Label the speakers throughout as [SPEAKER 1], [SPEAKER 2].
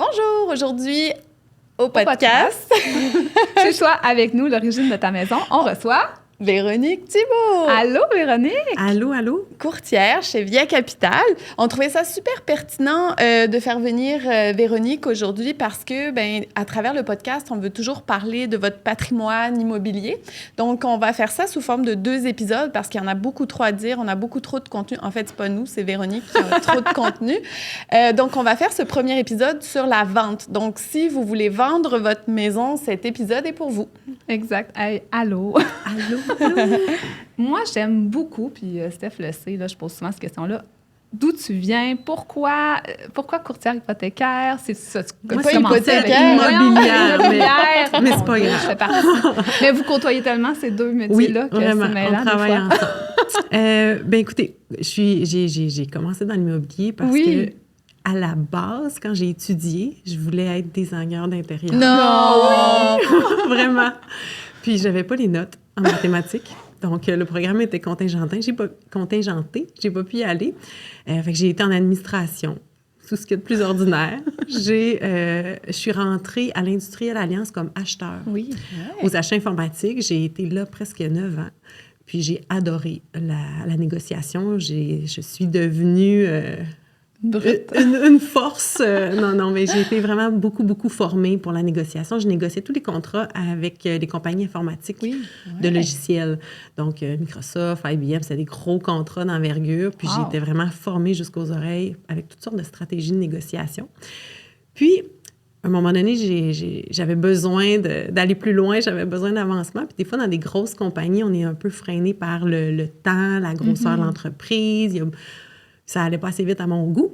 [SPEAKER 1] Bonjour, aujourd'hui au podcast.
[SPEAKER 2] Chez toi, avec nous, l'origine de ta maison, on reçoit
[SPEAKER 1] Véronique Thibault.
[SPEAKER 2] Allô, Véronique?
[SPEAKER 3] Allô, allô?
[SPEAKER 1] Courtière chez Via Capital. On trouvait ça super pertinent de faire venir Véronique aujourd'hui parce que, à travers le podcast, on veut toujours parler de votre patrimoine immobilier. Donc, on va faire ça sous forme de 2 épisodes parce qu'il y en a beaucoup trop à dire. On a beaucoup trop de contenu. En fait, c'est pas nous, c'est Véronique qui a trop de contenu. Donc, on va faire ce premier épisode sur la vente. Donc, si vous voulez vendre votre maison, cet épisode est pour vous.
[SPEAKER 2] Exact. Hey, allô?
[SPEAKER 3] Allô?
[SPEAKER 2] Moi, j'aime beaucoup, puis Steph le sait, là, je pose souvent cette question-là. D'où tu viens? Pourquoi courtière hypothécaire? C'est ça.
[SPEAKER 3] Moi, c'est immobilière, mais c'est pas grave.
[SPEAKER 2] Je fais partie. Mais vous côtoyez tellement ces deux métiers-là que
[SPEAKER 3] vraiment,
[SPEAKER 2] c'est mêlant
[SPEAKER 3] on travaille
[SPEAKER 2] des fois.
[SPEAKER 3] ensemble. Écoutez, j'ai commencé dans l'immobilier parce que à la base, quand j'ai étudié, je voulais être designer d'intérieur.
[SPEAKER 1] Non!
[SPEAKER 3] Oui! Vraiment. Puis, j'avais pas les notes en mathématiques. Donc, le programme était contingenté. J'ai pas pu y aller. Fait que j'ai été en administration, tout ce qu'il y a de plus ordinaire. Je suis rentrée à l'Industrielle Alliance comme acheteur.
[SPEAKER 2] Oui.
[SPEAKER 3] Aux achats informatiques. J'ai été là presque 9 ans. Puis, j'ai adoré la négociation. Je suis devenue... Une force. Non, mais j'ai été vraiment beaucoup formée pour la négociation. Je négociais tous les contrats avec les compagnies informatiques de logiciels. Donc, Microsoft, IBM, c'était des gros contrats d'envergure. Puis, j'étais vraiment formée jusqu'aux oreilles avec toutes sortes de stratégies de négociation. Puis, à un moment donné, j'avais besoin d'aller plus loin, j'avais besoin d'avancement. Puis des fois, dans des grosses compagnies, on est un peu freiné par le temps, la grosseur de l'entreprise. Ça allait pas assez vite à mon goût.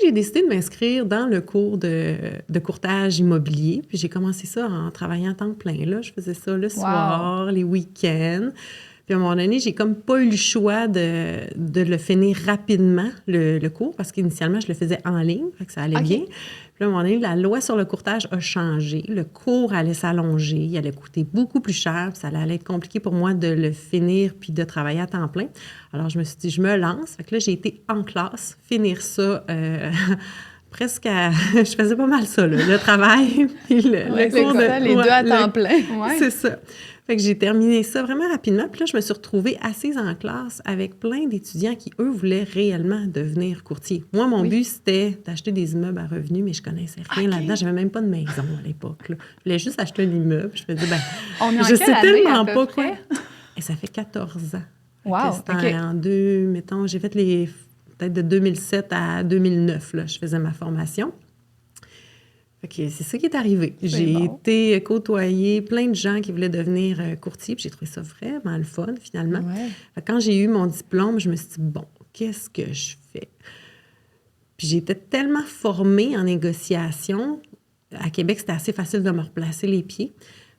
[SPEAKER 3] J'ai décidé de m'inscrire dans le cours de courtage immobilier. Puis j'ai commencé ça en travaillant à temps plein. Là, je faisais ça le soir, les week-ends. Puis à un moment donné, j'ai comme pas eu le choix de le finir rapidement, le cours, parce qu'initialement, je le faisais en ligne, fait que ça allait bien. Puis là, à un moment donné, la loi sur le courtage a changé. Le cours allait s'allonger, il allait coûter beaucoup plus cher, puis ça allait être compliqué pour moi de le finir puis de travailler à temps plein. Alors, je me suis dit, je me lance. Fait que là, j'ai été en classe, finir ça presque à... Je faisais pas mal ça, là, le travail puis le cours de...
[SPEAKER 1] les deux à temps plein.
[SPEAKER 3] Ouais. C'est ça. Fait que j'ai terminé ça vraiment rapidement. Puis là, je me suis retrouvée assise en classe avec plein d'étudiants qui, eux, voulaient réellement devenir courtiers. Moi, mon but, c'était d'acheter des immeubles à revenus, mais je connaissais rien là-dedans. J'avais même pas de maison à l'époque, là. Je voulais juste acheter un immeuble. Je me disais,
[SPEAKER 2] je sais tellement
[SPEAKER 3] pas quoi. Et ça fait 14 ans.
[SPEAKER 2] Wow!
[SPEAKER 3] C'était mettons, j'ai fait peut-être de 2007 à 2009, là, je faisais ma formation. Fait que c'est ça qui est arrivé. J'ai été côtoyer plein de gens qui voulaient devenir courtiers, puis j'ai trouvé ça vraiment le fun, finalement. Fait que quand j'ai eu mon diplôme, je me suis dit, bon, qu'est-ce que je fais? Puis j'étais tellement formée en négociation. À Québec, c'était assez facile de me replacer les pieds.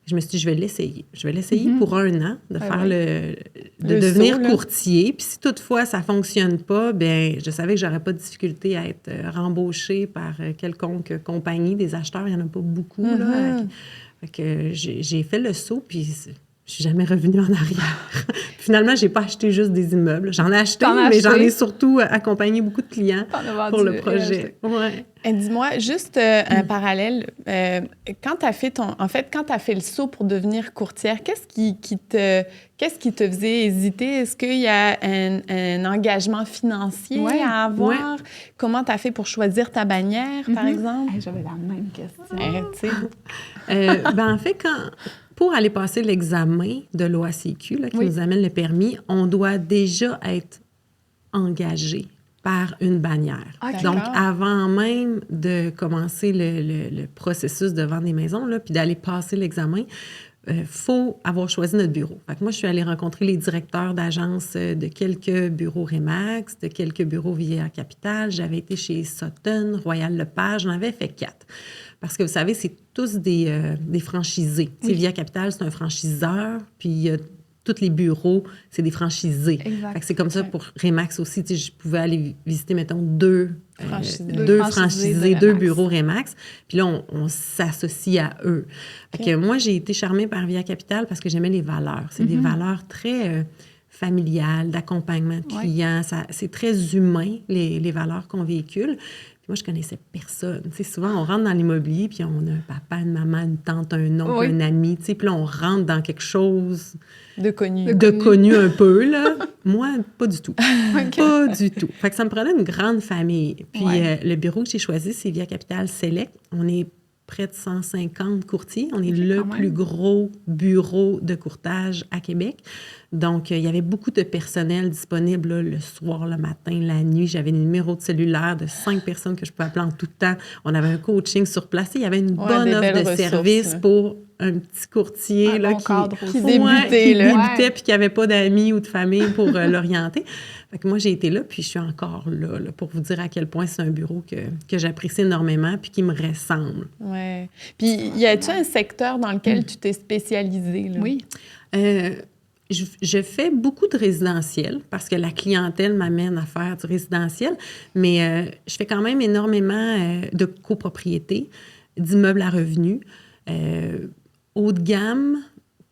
[SPEAKER 3] Je me suis dit, je vais l'essayer. Je vais l'essayer pour 1 an, de devenir courtier. Puis si toutefois, ça ne fonctionne pas, je savais que je n'aurais pas de difficulté à être rembauchée par quelconque compagnie. Des acheteurs, il n'y en a pas beaucoup. Là. Fait que j'ai fait le saut, puis je suis jamais revenue en arrière. Finalement, je n'ai pas acheté juste des immeubles. J'en ai acheté, mais j'en ai surtout accompagné beaucoup de clients pour le projet.
[SPEAKER 1] Et dis-moi, juste un parallèle. Quand tu as fait le saut pour devenir courtière, qu'est-ce qui te faisait hésiter? Est-ce qu'il y a un engagement financier à avoir? Comment tu as fait pour choisir ta bannière, par exemple?
[SPEAKER 2] J'avais la même question.
[SPEAKER 3] En fait, pour aller passer l'examen de l'OACQ, qui nous amène le permis, on doit déjà être engagé par une bannière. Donc, avant même de commencer le processus de vendre des maisons, puis d'aller passer l'examen, faut avoir choisi notre bureau. Fait que moi, je suis allée rencontrer les directeurs d'agences de quelques bureaux Remax, de quelques bureaux Via Capital. J'avais été chez Sutton, Royal Lepage, j'en avais fait 4. Parce que vous savez, c'est tous des franchisés. Via Capital, c'est un franchiseur, puis tous les bureaux, c'est des franchisés. Fait que c'est comme ça pour Remax aussi. Je pouvais aller visiter, mettons, deux franchisés, 2 bureaux Remax. Puis là, on s'associe à eux. Fait que moi, j'ai été charmée par Via Capital parce que j'aimais les valeurs. C'est des valeurs très familial, d'accompagnement de clients. C'est très humain, les valeurs qu'on véhicule. Moi, je connaissais personne. Tu sais, souvent, on rentre dans l'immobilier, puis on a un papa, une maman, une tante, un oncle, un ami, tu sais, puis là, on rentre dans quelque chose...
[SPEAKER 1] De connu.
[SPEAKER 3] De connu un peu, là. Moi, pas du tout. Pas du tout. Fait que ça me prenait une grande famille. Puis le bureau que j'ai choisi, c'est Via Capital Select. On est près de 150 courtiers. On est le plus gros bureau de courtage à Québec. Donc, il y avait beaucoup de personnel disponible là, le soir, le matin, la nuit. J'avais des numéros de cellulaire de 5 personnes que je pouvais appeler en tout temps. On avait un coaching sur place. Il y avait une bonne offre de service pour un petit courtier là,
[SPEAKER 1] qui débutait
[SPEAKER 3] puis qui n'avait pas d'amis ou de famille pour l'orienter. Fait que moi, j'ai été là, puis je suis encore là pour vous dire à quel point c'est un bureau que j'apprécie énormément puis qui me ressemble.
[SPEAKER 1] Oui. Puis, y a-tu un secteur dans lequel tu t'es spécialisée? Là?
[SPEAKER 2] Oui.
[SPEAKER 3] Je fais beaucoup de résidentiel parce que la clientèle m'amène à faire du résidentiel, mais je fais quand même énormément de copropriété, d'immeubles à revenus, haut de gamme,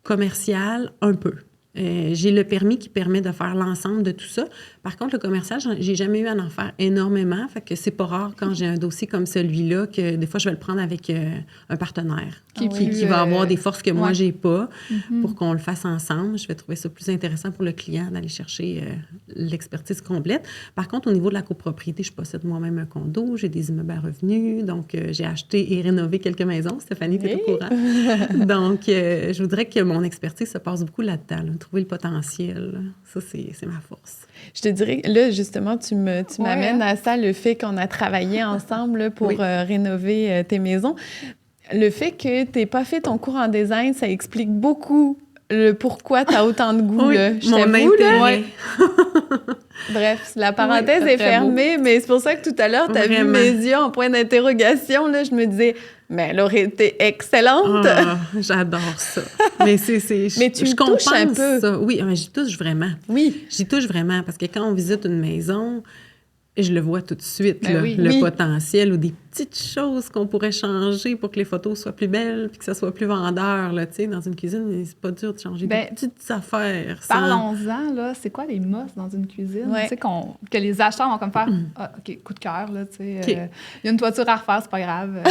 [SPEAKER 3] commercial, un peu. J'ai le permis qui permet de faire l'ensemble de tout ça. Par contre, le commercial, j'ai jamais eu à en faire énormément. Fait que c'est pas rare quand j'ai un dossier comme celui-là que des fois, je vais le prendre avec un partenaire qui va avoir des forces que moi, j'ai pas pour qu'on le fasse ensemble. Je vais trouver ça plus intéressant pour le client d'aller chercher l'expertise complète. Par contre, au niveau de la copropriété, je possède moi-même un condo, j'ai des immeubles à revenus. Donc, j'ai acheté et rénové quelques maisons. Stéphanie, tu es au courant. Donc, je voudrais que mon expertise se passe beaucoup là-dedans. Là. Trouver le potentiel, là. Ça, c'est ma force.
[SPEAKER 1] Je te dirais, là, justement, tu m'amènes à ça, le fait qu'on a travaillé ensemble là, pour rénover tes maisons. Le fait que tu n'aies pas fait ton cours en design, ça explique beaucoup le pourquoi tu as autant de goût. Là.
[SPEAKER 3] Mon intérêt.
[SPEAKER 1] Bref, la parenthèse est fermée, mais c'est pour ça que tout à l'heure, tu as vu mes yeux en point d'interrogation. Là, je me disais, mais elle aurait été excellente.
[SPEAKER 3] Ah, j'adore ça. Mais
[SPEAKER 1] mais tu touches un peu.
[SPEAKER 3] Ça. Oui, j'y touche vraiment.
[SPEAKER 1] Oui.
[SPEAKER 3] J'y touche vraiment parce que quand on visite une maison, je le vois tout de suite,
[SPEAKER 2] Ben
[SPEAKER 3] là,
[SPEAKER 2] oui.
[SPEAKER 3] le potentiel ou des petites choses qu'on pourrait changer pour que les photos soient plus belles puis que ça soit plus vendeur. Là, dans une cuisine, c'est pas dur de changer des petites affaires.
[SPEAKER 2] Parlons-en, là. C'est quoi les must dans une cuisine? Tu sais, que les acheteurs vont comme faire OK, coup de cœur, là, tu sais. Il y a une toiture à refaire, c'est pas grave.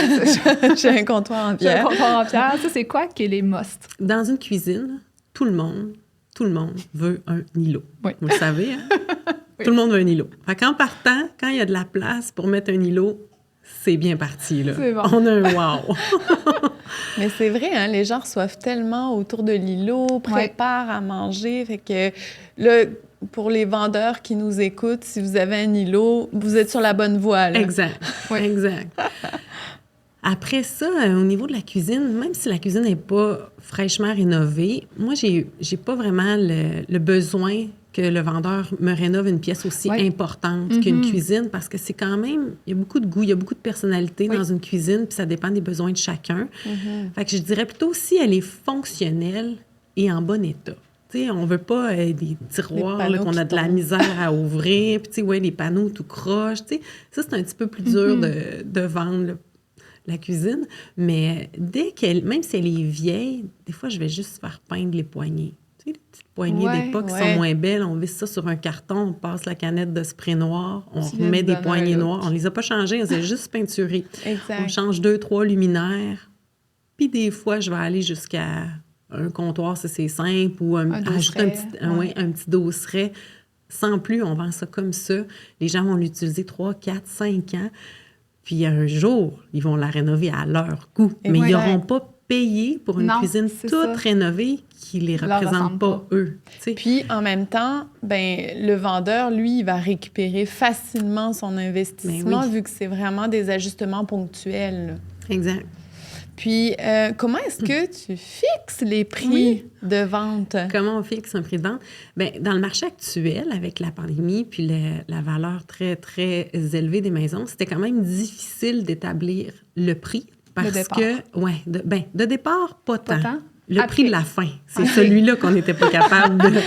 [SPEAKER 1] J'ai un comptoir en pierre.
[SPEAKER 2] Ça, c'est quoi qui est les must?
[SPEAKER 3] Dans une cuisine, tout le monde veut un îlot.
[SPEAKER 2] Oui.
[SPEAKER 3] Vous le savez, hein? Oui. Tout le monde veut un îlot. Fait qu'en partant, quand il y a de la place pour mettre un îlot, c'est bien parti, là.
[SPEAKER 2] C'est bon.
[SPEAKER 3] On a un wow!
[SPEAKER 1] Mais c'est vrai, hein, les gens reçoivent tellement autour de l'îlot, préparent à manger. Fait que là, pour les vendeurs qui nous écoutent, si vous avez un îlot, vous êtes sur la bonne voie, là.
[SPEAKER 3] Exact. Oui. Exact. Après ça, au niveau de la cuisine, même si la cuisine n'est pas fraîchement rénovée, moi, j'ai pas vraiment le besoin que le vendeur me rénove une pièce aussi importante qu'une cuisine, parce que c'est quand même, il y a beaucoup de goût, il y a beaucoup de personnalité dans une cuisine, puis ça dépend des besoins de chacun. Fait que je dirais plutôt si elle est fonctionnelle et en bon état. Tu sais, on veut pas des tiroirs là, qu'on a de la misère à ouvrir, puis tu sais, les panneaux tout croche, tu sais. Ça, c'est un petit peu plus dur de vendre, là, la cuisine. Mais même si elle est vieille, des fois, je vais juste faire peindre les poignées. Les petites poignées d'époque qui sont moins belles, on visse ça sur un carton, on passe la canette de spray noir, on remet des poignées noires. On les a pas changées, on les a juste peinturées.
[SPEAKER 1] Exact.
[SPEAKER 3] On change 2-3 luminaires. Puis des fois, je vais aller jusqu'à un comptoir, ça c'est simple, ou ajouter un petit dosseret. Sans plus, on vend ça comme ça. Les gens vont l'utiliser 3, 4, 5 ans. Puis un jour, ils vont la rénover à leur goût. Mais ils n'auront pas payé pour une cuisine toute rénovée qui ne les représente pas eux. T'sais.
[SPEAKER 1] Puis, en même temps, le vendeur, lui, il va récupérer facilement son investissement vu que c'est vraiment des ajustements ponctuels. Là.
[SPEAKER 3] Exact.
[SPEAKER 1] Puis, comment est-ce que tu fixes les prix de vente?
[SPEAKER 3] Comment on fixe un prix de vente? Bien, dans le marché actuel, avec la pandémie puis la valeur très, très élevée des maisons, c'était quand même difficile d'établir le prix. Parce que, de départ, pas tant. Le prix de la fin, c'est celui-là qu'on n'était pas capable de...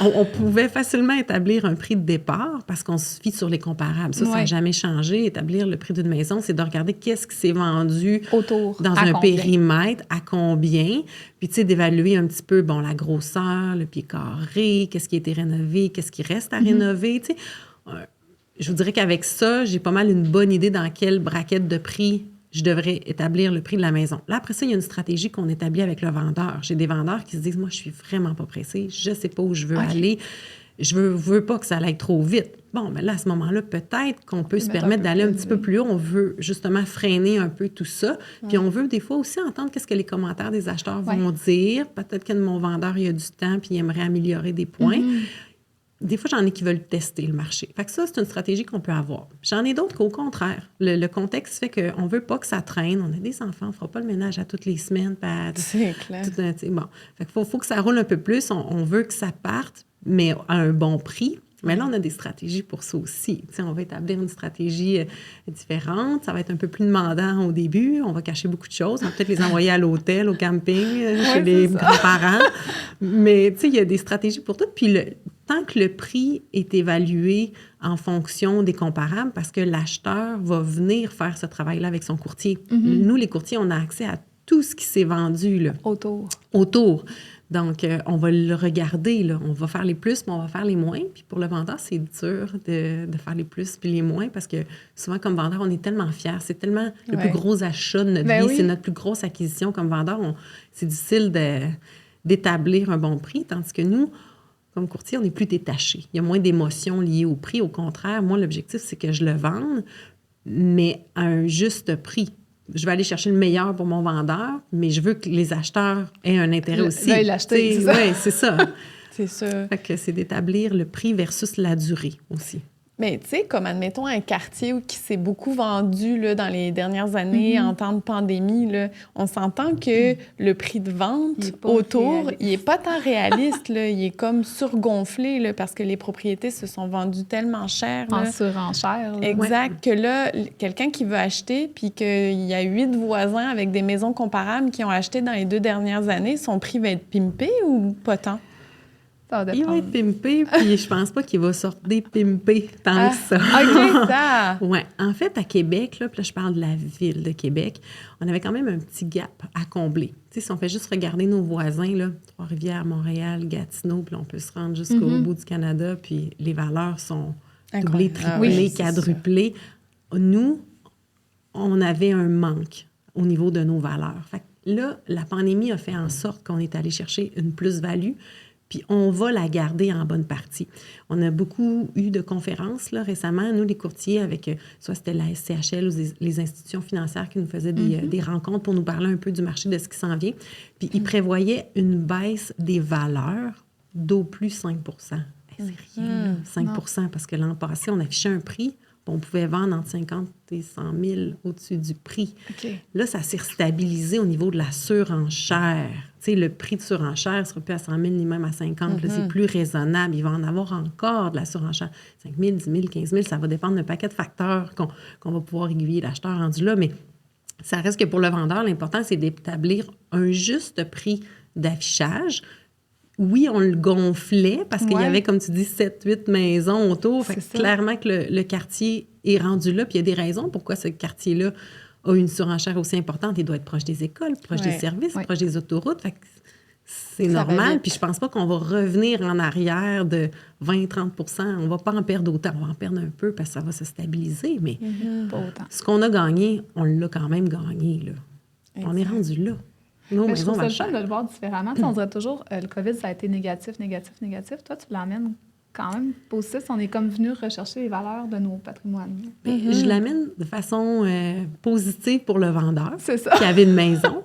[SPEAKER 3] On pouvait facilement établir un prix de départ parce qu'on se fie sur les comparables. Ça n'a jamais changé. Établir le prix d'une maison, c'est de regarder qu'est-ce qui s'est vendu
[SPEAKER 2] autour,
[SPEAKER 3] dans un périmètre, à combien, puis tu sais, d'évaluer un petit peu, bon, la grosseur, le pied carré, qu'est-ce qui a été rénové, qu'est-ce qui reste à rénover, tu sais. Je vous dirais qu'avec ça, j'ai pas mal une bonne idée dans quelle braquette de prix je devrais établir le prix de la maison. Là, après ça, il y a une stratégie qu'on établit avec le vendeur. J'ai des vendeurs qui se disent, moi, je suis vraiment pas pressée, je sais pas où je veux aller, je veux pas que ça aille trop vite. Bon, mais là, à ce moment-là, peut-être qu'on peut se permettre d'aller un petit peu plus haut. On veut justement freiner un peu tout ça. Puis on veut des fois aussi entendre qu'est-ce que les commentaires des acheteurs vont dire. Peut-être que mon vendeur, il a du temps puis il aimerait améliorer des points. Des fois, j'en ai qui veulent tester le marché. Fait que ça, c'est une stratégie qu'on peut avoir. J'en ai d'autres qu'au contraire. Le contexte fait qu'on ne veut pas que ça traîne. On a des enfants, on ne fera pas le ménage à toutes les semaines.
[SPEAKER 1] C'est clair.
[SPEAKER 3] Bon. Fait qu'il faut que ça roule un peu plus. On veut que ça parte, mais à un bon prix. Mais là, on a des stratégies pour ça aussi. T'sais, on va établir une stratégie différente. Ça va être un peu plus demandant au début. On va cacher beaucoup de choses. On va peut-être les envoyer à l'hôtel, au camping, chez les grands-parents. Mais il y a des stratégies pour tout. Puis tant que le prix est évalué en fonction des comparables, parce que l'acheteur va venir faire ce travail-là avec son courtier. Nous, les courtiers, on a accès à tout ce qui s'est vendu là, autour. Donc, on va le regarder, là. On va faire les plus, mais on va faire les moins. Puis pour le vendeur, c'est dur de faire les plus puis les moins parce que souvent, comme vendeur, on est tellement fiers. C'est tellement le plus gros achat de notre vie. C'est notre plus grosse acquisition comme vendeur. C'est difficile d'établir un bon prix, tandis que nous, comme courtier, on est plus détaché. Il y a moins d'émotions liées au prix. Au contraire, moi, l'objectif, c'est que je le vende, mais à un juste prix. Je vais aller chercher le meilleur pour mon vendeur, mais je veux que les acheteurs aient un intérêt aussi.
[SPEAKER 2] Veuillent l'acheter,
[SPEAKER 3] oui, c'est ça.
[SPEAKER 1] C'est ça.
[SPEAKER 3] Fait que c'est d'établir le prix versus la durée aussi.
[SPEAKER 1] Mais tu sais, comme admettons un quartier qui s'est beaucoup vendu là, dans les dernières années en temps de pandémie, là, on s'entend que le prix de vente autour, il n'est pas tant réaliste. Là, il est comme surgonflé là, parce que les propriétés se sont vendues tellement cher.
[SPEAKER 2] En
[SPEAKER 1] là.
[SPEAKER 2] surenchère. Là.
[SPEAKER 1] Exact. Que là, quelqu'un qui veut acheter puis qu'il y a 8 voisins avec des maisons comparables qui ont acheté dans les 2 dernières années, son prix va être pimpé ou pas tant?
[SPEAKER 3] Il va être pimpé, puis je pense pas qu'il va sortir pimpé tant que ça.
[SPEAKER 1] OK, ça!
[SPEAKER 3] Oui. En fait, à Québec, là, puis là, je parle de la ville de Québec, on avait quand même un petit gap à combler. Tu sais, si on fait juste regarder nos voisins, là, Trois-Rivières, Montréal, Gatineau, puis on peut se rendre jusqu'au bout du Canada, puis les valeurs sont doublées, triplées, quadruplées. Nous, on avait un manque au niveau de nos valeurs. Fait que là, la pandémie a fait en sorte qu'on est allé chercher une plus-value, puis on va la garder en bonne partie. On a beaucoup eu de conférences là, récemment, nous, les courtiers, avec soit c'était la SCHL ou les institutions financières qui nous faisaient des rencontres pour nous parler un peu du marché, de ce qui s'en vient. Puis ils prévoyaient une baisse des valeurs d'au plus 5 C'est rien, là, 5 parce que l'an passé, on affichait un prix, puis on pouvait vendre entre 50 et 100 000 au-dessus du prix.
[SPEAKER 1] Okay.
[SPEAKER 3] Là, ça s'est stabilisé au niveau de la surenchère. Tu sais, le prix de surenchère ne sera plus à 100 000 ni même à 50 là, c'est plus raisonnable. Il va en avoir encore de la surenchère. 5 000, 10 000, 15 000, ça va dépendre d'un paquet de facteurs qu'on va pouvoir aiguiller l'acheteur rendu là. Mais ça reste que pour le vendeur, l'important, c'est d'établir un juste prix d'affichage. Oui, on le gonflait parce qu'il y avait, comme tu dis, 7-8 maisons autour. Fait que clairement que le quartier est rendu là. Puis il y a des raisons pourquoi ce quartier-là a une surenchère aussi importante. Il doit être proche des écoles, proche des services, proche des autoroutes. Fait que c'est normal. Puis je pense pas qu'on va revenir en arrière de 20-30 %. On va pas en perdre autant. On va en perdre un peu parce que ça va se stabiliser. Mais
[SPEAKER 2] pas autant.
[SPEAKER 3] Ce qu'on a gagné, on l'a quand même gagné. Là. On est rendu là.
[SPEAKER 2] Mais je trouve ça le fun de le voir différemment. On dirait toujours, le COVID, ça a été négatif. Toi, tu l'amènes quand même positif. On est comme venu rechercher les valeurs de nos patrimoines.
[SPEAKER 3] Je l'amène de façon positive pour le vendeur
[SPEAKER 2] qui
[SPEAKER 3] avait une maison.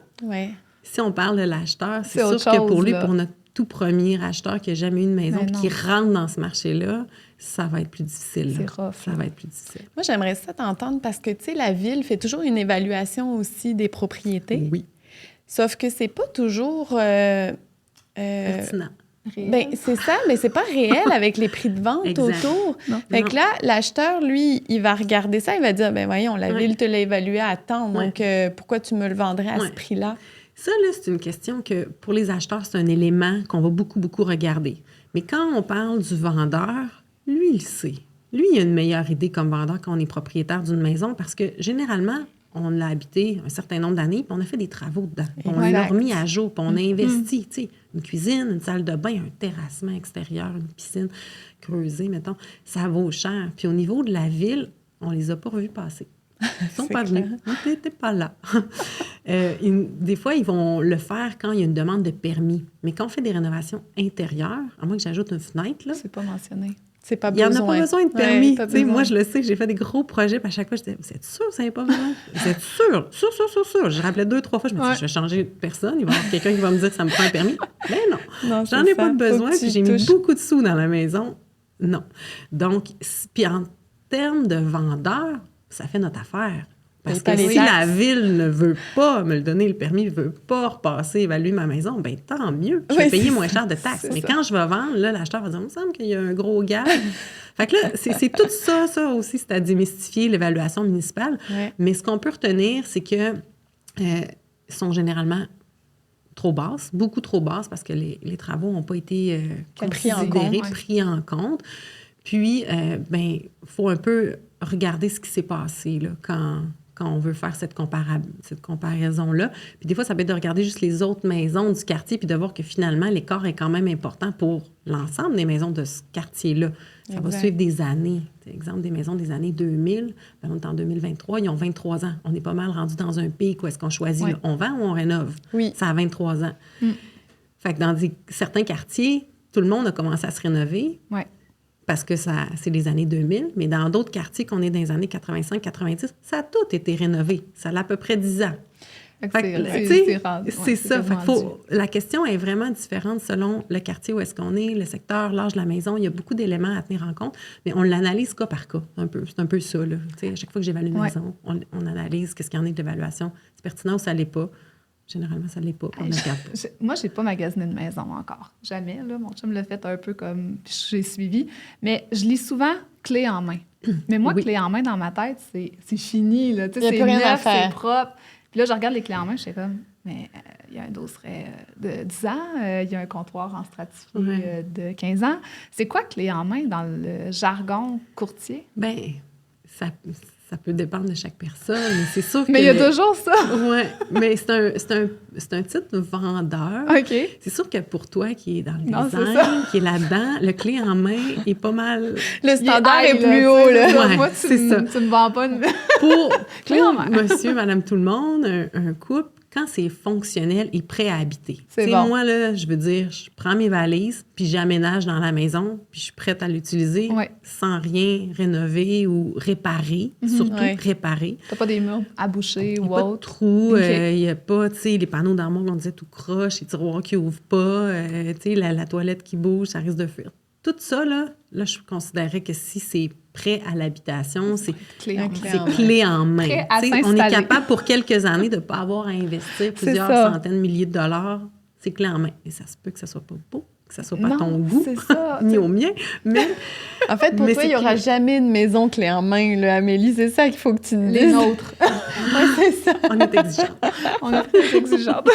[SPEAKER 1] Si
[SPEAKER 3] on parle de l'acheteur, c'est sûr que pour lui, pour notre tout premier acheteur qui n'a jamais eu une maison qui rentre dans ce marché-là, ça va être plus difficile.
[SPEAKER 2] C'est rough.
[SPEAKER 3] Ça va être plus difficile.
[SPEAKER 1] Moi, j'aimerais ça t'entendre parce que, tu sais, la Ville fait toujours une évaluation aussi des propriétés.
[SPEAKER 3] Oui.
[SPEAKER 1] Sauf que c'est pas toujours...
[SPEAKER 3] pertinent.
[SPEAKER 1] Ben, c'est ça, mais c'est pas réel avec les prix de vente autour. Fait que là, l'acheteur, lui, il va regarder ça, il va dire, ben voyons, la Ville te l'a évalué à tant, donc pourquoi tu me le vendrais à ce prix-là?
[SPEAKER 3] Ça, là, c'est une question que, pour les acheteurs, c'est un élément qu'on va beaucoup, beaucoup regarder. Mais quand on parle du vendeur, lui, il sait. Lui, il a une meilleure idée comme vendeur quand on est propriétaire d'une maison parce que, généralement, on l'a habité un certain nombre d'années, puis on a fait des travaux dedans. On l'a remis à jour, puis on a investi, tu sais, une cuisine, une salle de bain, un terrassement extérieur, une piscine creusée, mettons. Ça vaut cher. Puis au niveau de la ville, on les a pas revus passer. Ils sont pas venus. On n'était pas là. Des fois, ils vont le faire quand il y a une demande de permis. Mais quand on fait des rénovations intérieures, à moins que j'ajoute une fenêtre, là...
[SPEAKER 2] C'est pas mentionné.
[SPEAKER 1] C'est pas
[SPEAKER 3] il n'y en a pas besoin de permis.
[SPEAKER 1] Ouais,
[SPEAKER 3] moi, je le sais, j'ai fait des gros projets, puis à chaque fois, je disais, vous êtes sûr que ça n'est pas besoin? Vous êtes sûr? Sûr. Je rappelais 2-3 fois, je me disais, je vais changer de personne, il va y avoir quelqu'un qui va me dire que ça me prend un permis. Mais non, j'en ai pas besoin, puis j'ai mis beaucoup de sous dans la maison. Non. Donc, puis en termes de vendeur, ça fait notre affaire. Parce que si la ville ne veut pas me le donner, le permis ne veut pas repasser, évaluer ma maison, bien, tant mieux. Je vais payer moins cher de taxes. Mais quand je vais vendre, là, l'acheteur va dire, il me semble qu'il y a un gros gap. Fait que là, c'est tout ça aussi, c'est à démystifier l'évaluation municipale. Ouais. Mais ce qu'on peut retenir, c'est que sont généralement trop basses, beaucoup trop basses, parce que les travaux n'ont pas été pris en compte. Puis, faut un peu regarder ce qui s'est passé là, quand on veut faire cette comparaison-là. Puis des fois, ça peut être de regarder juste les autres maisons du quartier puis de voir que finalement, l'écart est quand même important pour l'ensemble des maisons de ce quartier-là. Ça va suivre des années. Par exemple, des maisons des années 2000, on est en 2023, ils ont 23 ans. On est pas mal rendu dans un pic où est-ce qu'on choisit, là, on vend ou on rénove? Oui. Ça a 23 ans. Fait que dans certains quartiers, tout le monde a commencé à se rénover. Oui. Parce que c'est les années 2000, mais dans d'autres quartiers qu'on est dans les années 85-90, ça a tout été rénové. Ça a à peu près 10 ans. C'est ça. La question est vraiment différente selon le quartier où est-ce qu'on est, le secteur, l'âge de la maison. Il y a beaucoup d'éléments à tenir en compte, mais on l'analyse cas par cas, un peu. C'est un peu ça, là. À chaque fois que j'évalue une maison, on analyse qu'est-ce qu'il y en a d'évaluation. C'est pertinent ou ça ne l'est pas. Généralement, ça ne l'est pas. On ne regarde pas.
[SPEAKER 2] Moi, je n'ai pas magasiné de maison encore. Jamais. Là. Mon chum l'a fait un peu comme j'ai suivi. Mais je lis souvent clé en main. Mais moi, clé en main, dans ma tête, c'est fini. Là. C'est neuf, c'est propre. Puis là, je regarde les clés en main, je suis comme, mais il y a un dosseret de 10 ans, il y a un comptoir en stratifié de 15 ans. C'est quoi clé en main dans le jargon courtier?
[SPEAKER 3] Bien, ça peut dépendre de chaque personne, mais c'est sûr que...
[SPEAKER 2] Mais il y a toujours ça!
[SPEAKER 3] Oui, mais c'est un titre vendeur.
[SPEAKER 2] OK.
[SPEAKER 3] C'est sûr que pour toi qui est dans le design, qui est là-dedans, le clé en main est pas mal...
[SPEAKER 1] Le standard est plus haut, là.
[SPEAKER 2] Ouais, moi, tu me vends pas une...
[SPEAKER 3] Pour monsieur, madame, tout le monde, un couple, quand c'est fonctionnel et prêt à habiter. C'est bon. Moi, là, je veux dire, je prends mes valises, puis j'aménage dans la maison, puis je suis prête à l'utiliser sans rien rénover ou réparer, surtout réparer.
[SPEAKER 2] T'as pas des murs à boucher ou autre?
[SPEAKER 3] Pas de trous, il y a pas, tu sais, les panneaux d'armoire, on disait tout croche, les tiroirs qui ouvrent pas, tu sais, la toilette qui bouge, ça risque de fuir. Tout ça, là, je considérais que si c'est prêt à l'habitation, c'est clé en main. On est capable pour quelques années de ne pas avoir à investir plusieurs centaines de milliers de dollars. C'est clé en main. Et ça se peut que ça ne soit pas beau, que ça ne soit pas ton goût, ni au mien. Mais,
[SPEAKER 1] en fait, pour toi, il n'y aura jamais de maison clé en main, là, Amélie. C'est ça qu'il faut que tu nous dises.
[SPEAKER 2] Les nôtres.
[SPEAKER 1] Oui, c'est ça.
[SPEAKER 3] On est exigeante.
[SPEAKER 2] On est très exigeante.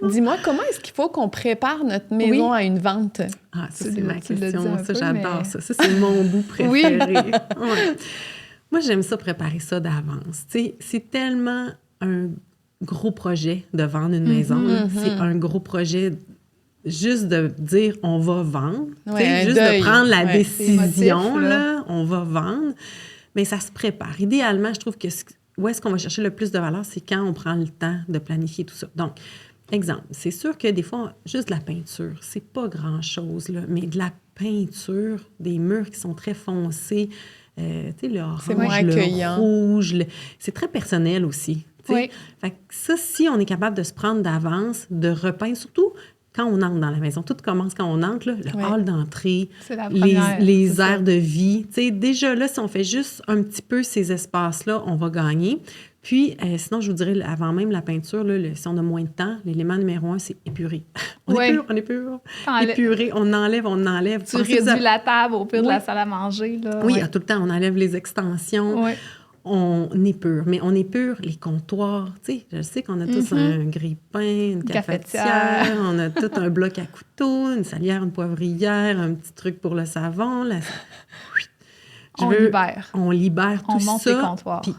[SPEAKER 1] Dis-moi, comment est-ce qu'il faut qu'on prépare notre maison à une vente?
[SPEAKER 3] Ah, ça, c'est ma question. Ça, j'adore ça. Ça, c'est mon bout préféré. Moi, j'aime ça, préparer ça d'avance. Tu sais, c'est tellement un gros projet de vendre une maison. C'est un gros projet juste de dire on va vendre. Juste de prendre la décision, là, on va vendre. Mais ça se prépare. Idéalement, je trouve que où est-ce qu'on va chercher le plus de valeur, c'est quand on prend le temps de planifier tout ça. Donc, exemple, c'est sûr que des fois, juste de la peinture, c'est pas grand-chose, là, mais de la peinture, des murs qui sont très foncés, tu sais, le orange, le rouge, c'est très personnel aussi. Oui. Fait que ça, si on est capable de se prendre d'avance, de repeindre, surtout quand on entre dans la maison, tout commence quand on entre, là, le hall d'entrée, les aires de vie. Tu sais, déjà là, si on fait juste un petit peu ces espaces-là, on va gagner. Puis, sinon, je vous dirais, avant même la peinture, là, si on a moins de temps, l'élément numéro 1, c'est épurer. On est pur. Épurer, on enlève.
[SPEAKER 2] Tu réduis la table au pire de la salle à manger. Là.
[SPEAKER 3] Oui, tout le temps, on enlève les extensions. Oui. on épure. Mais on épure les comptoirs. Tu sais, je sais qu'on a tous un grille-pain, une cafetière, on a tout un bloc à couteau, une salière, une poivrière, un petit truc pour le savon.
[SPEAKER 2] Libère.
[SPEAKER 3] On libère tout ça.
[SPEAKER 2] On monte les comptoirs.
[SPEAKER 3] Puis